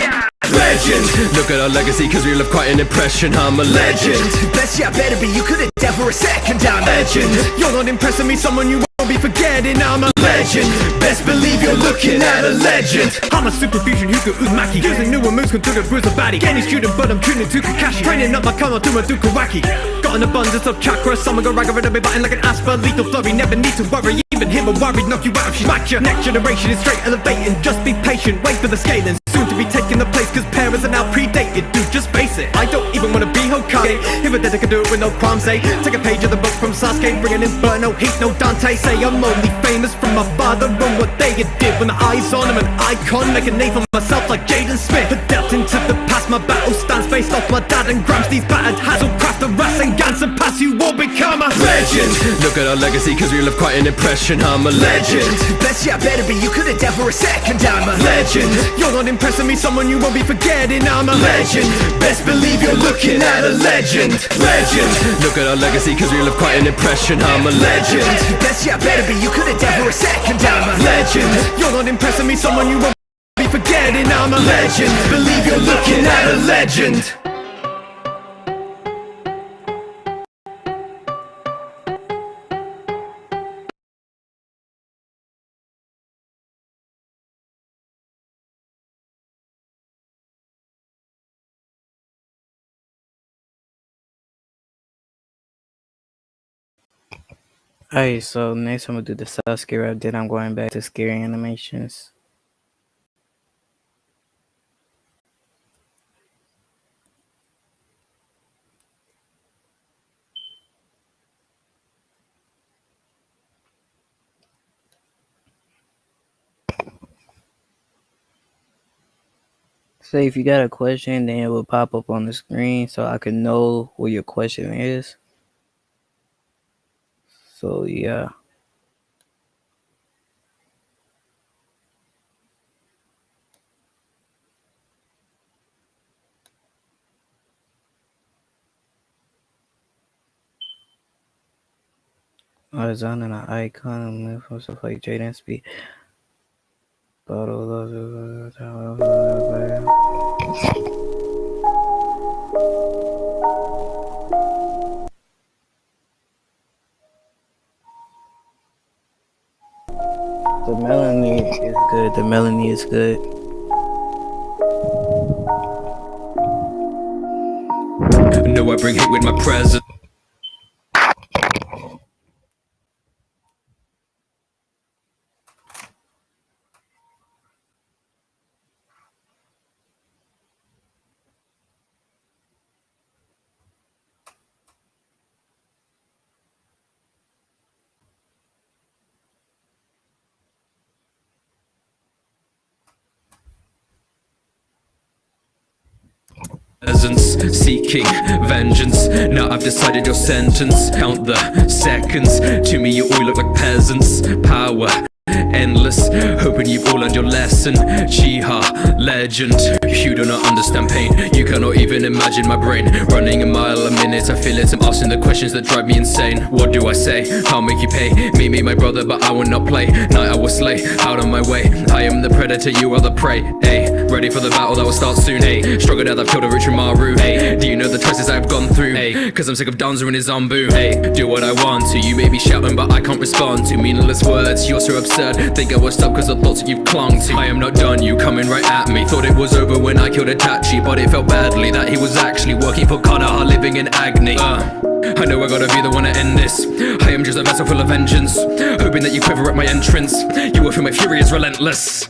Legend. Look at our legacy cause we left quite an impression. I'm a legend. Best yeah, better be, you could've dead for a second. I'm a legend. You're not impressing me, someone you won't be forgetting. I'm a legend. Best believe you're looking at a legend. I'm a super fusion Hugo Uzumaki. Using newer moves, consider bruise a baddie. Kenny's shooting but I'm tuning to Kakashi. Training up my Kama to my Dukawaki. Got an abundance of chakra. Someone go ragga rid of me button like an asper. Lethal flurry, never need to worry. Even him a worried, knock you out if she smack ya. Next generation is straight elevating. Just be patient, wait for the scaling. Soon to be taking the place cause parents are now predated. Dude, just face it, I don't even wanna be Hokage. If I did I could do it with no qualms, eh? Take a page of the book from Sasuke, bringing in burn, no heat, no Dante. Say I'm only famous from my father and what they did. When the eyes on him, an icon, make a name for myself like Jaden Smith. But delved into the past, my battle stands based off my dad and Gramps. These battered hassle craft the Rasengan surpass, you will become a legend. Look at our legacy cause we left quite an impression. I'm a legend. Best yeah, better be, you could've dead for a second. I'm a legend. You're not impressing me, someone you won't be forgetting. I'm a legend. Best believe you're looking at a legend. Legend. Look at our legacy cause we left quite an impression. I'm a legend. Best yeah, better be, you could've dead for a second. I'm a legend. You're not impressing me, someone you won't be forgetting. I'm a legend. Believe you're looking at a legend. Alright, so next I'm gonna do the Sasuke rap, then I'm going back to scary animations. Say if you got a question, then it will pop up on the screen so I can know what your question is. So yeah. I design an icon from stuff like Jaden Speed. The melody is good. The melody is good. No, I bring hate with my presence. Seeking vengeance. Now I've decided your sentence. Count the seconds. To me, you all look like peasants. Power endless, hoping you've all learned your lesson. Chiha, legend. You do not understand pain. You cannot even imagine my brain running a mile a minute. I feel it. I'm asking the questions that drive me insane. What do I say? I'll make you pay. Me, my brother, but I will not play. Night I will slay. Out of my way. I am the predator. You are the prey. Ay, ready for the battle that will start soon. Ay, stronger now that I've killed a Richimaru. Ay, do you know the choices I've gone through? Ay, cause I'm sick of Danza and his Zambu. Ay, do what I want to. You may be shouting, but I can't respond to meaningless words. You're so absurd. Think I was stuck cause of thoughts that you've clung to. I am not done, you coming right at me. Thought it was over when I killed Itachi, but it felt badly that he was actually working for Kanaha, living in agony. I know I gotta be the one to end this. I am just a vessel full of vengeance, hoping that you quiver at my entrance. You will feel my fury is relentless.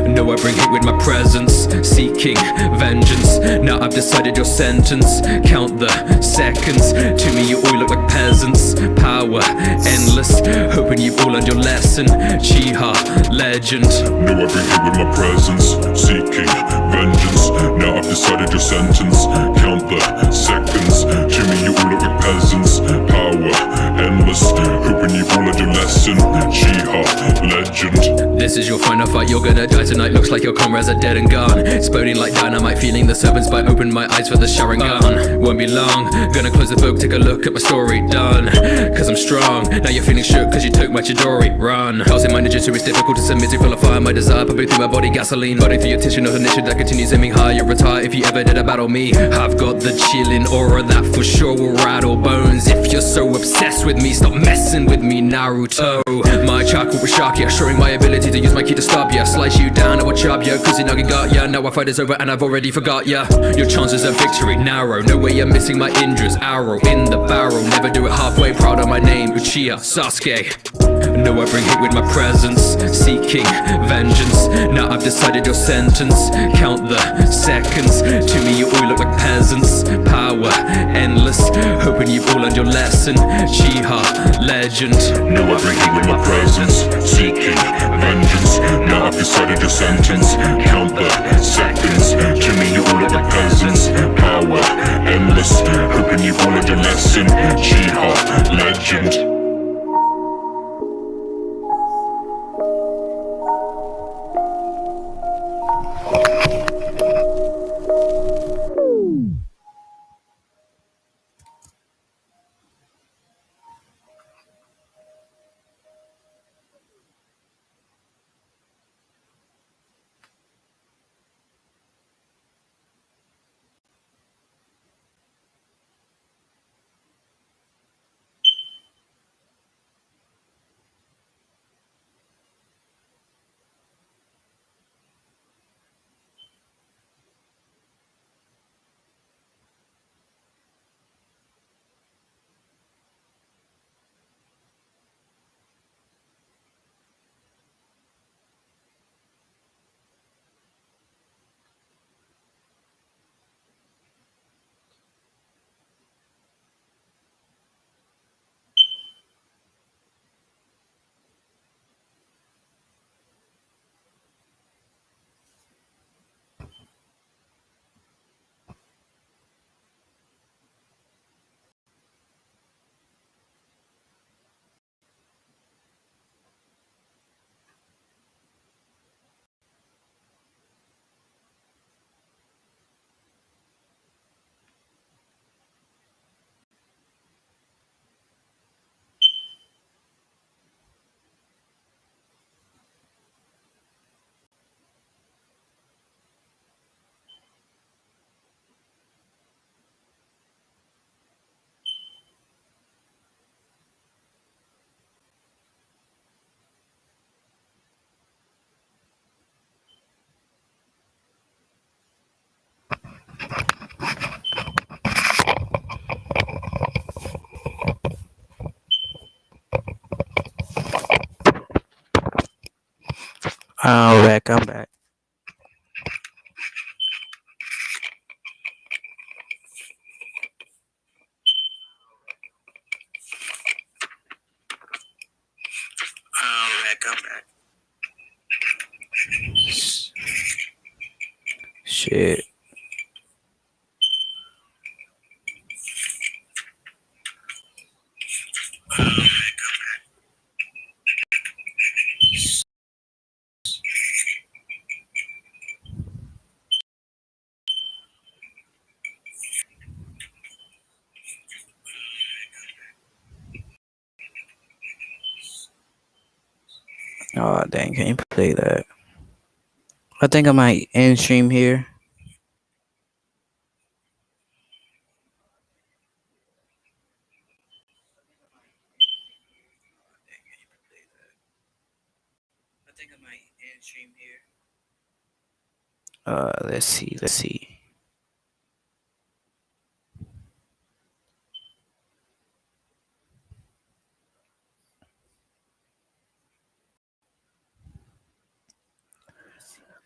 No, I bring hate with my presence, seeking vengeance. Now I've decided your sentence. Count the seconds. To me, you all look like peasants. Power endless, hoping you've all learned your lesson. Chiha, legend. No, I bring hate with my presence, seeking vengeance. Now I've decided your sentence. Count the seconds. To me, you all look like peasants. Power endless, hoping you've all learned your lesson. Chiha, legend. This is your final fight, you're gonna die tonight. Looks like your comrades are dead and gone. Exploding like dynamite, feeling the serpent's bite. Open my eyes for the Sharingan. Won't be long, gonna close the book, take a look at my story. Done, cause I'm strong. Now you're feeling shook cause you took my Chidori. Run, causing my ninjutsu is difficult to submit to. Full of fire, my desire pumping through my body. Gasoline, burning through your tissue. Not an issue that continues aiming high. You'll retire if you ever did a battle me. I've got the chilling aura that for sure will rattle bones. If you're so obsessed with me, stop messing with me, Naruto. My chakra was Shakia, showing my ability to use my ki to stop ya. Slice you down, I will chop ya. Kusanagi got ya. Now our fight is over and I've already forgot ya. Your chances of victory narrow. No way you're missing my injures. Arrow in the barrel. Never do it halfway. Proud of my name, Uchiha Sasuke. No, I bring hate with my presence, seeking vengeance. Now I've decided your sentence. Count the seconds. To me, you all look like peasants. Power endless, hoping you've all learned your lesson. Chiha, legend. No, I bring hate with my presence, seeking vengeance. Now I've decided your sentence. Count the seconds. To me, you all look like peasants. Power endless, hoping you've all learned your lesson. Chiha, legend. I'm back. I'm back. Shit. Oh dang, can't play that. I think I might end stream here. Let's see.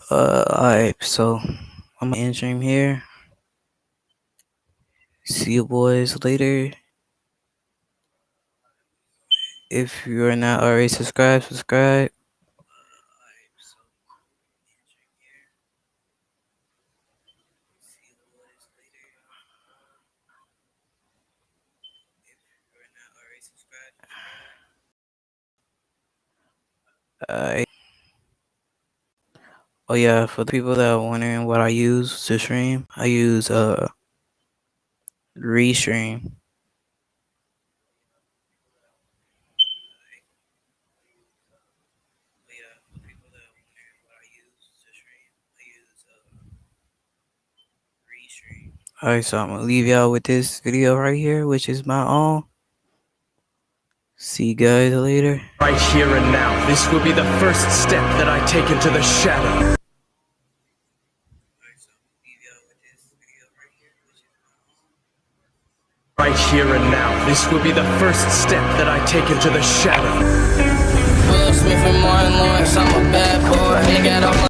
Alright, so I'm gonna end stream here. See you boys later. If you are not already subscribed, subscribe. Oh yeah, for the people that are wondering what I use to stream, I use Restream. Alright, so I'm gonna leave y'all with this video right here, which is my own. See you guys later. Right here and now, this will be the first step that I take into the shadow. Right here and now, this will be the first step that I take into the shadow. Will Smith and Martin Lawrence, I'm a bad boy. Ain't got all my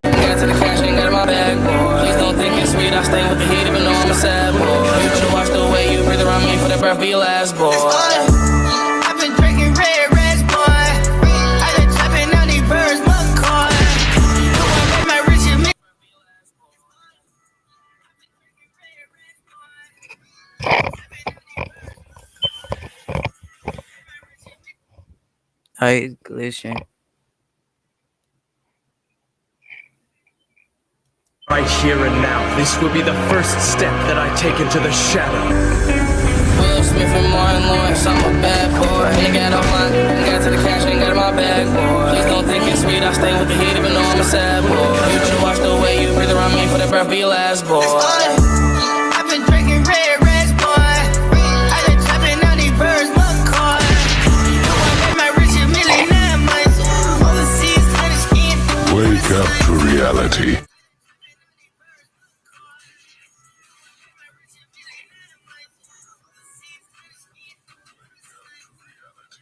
got to the cash, ain't got my bag, boy. Please don't think it's sweet, I stay with the heat even though I'm a sad boy. You should watch the way you breathe around me for that breath be your last, boy. I've been drinking red reds, boy. I've been trapping on these birds, McCoy. You want my rich and me. Alright, glitching. Right here and now, this will be the first step that I take into the shadow. Will Smith and Martin Lawrence, I'm a bad boy. Ain't got all my, got to the cash, ain't got my bag, boy. Please don't think it's sweet, I stay with the heat even though I'm a sad boy. You should watch the way you breathe around me for that breath be your last, boy. I've been drinking red reds, boy. I've been trapping on these birds, McCoy. You want my rich and millionaire money overseas, kind of skin. Wake up to reality.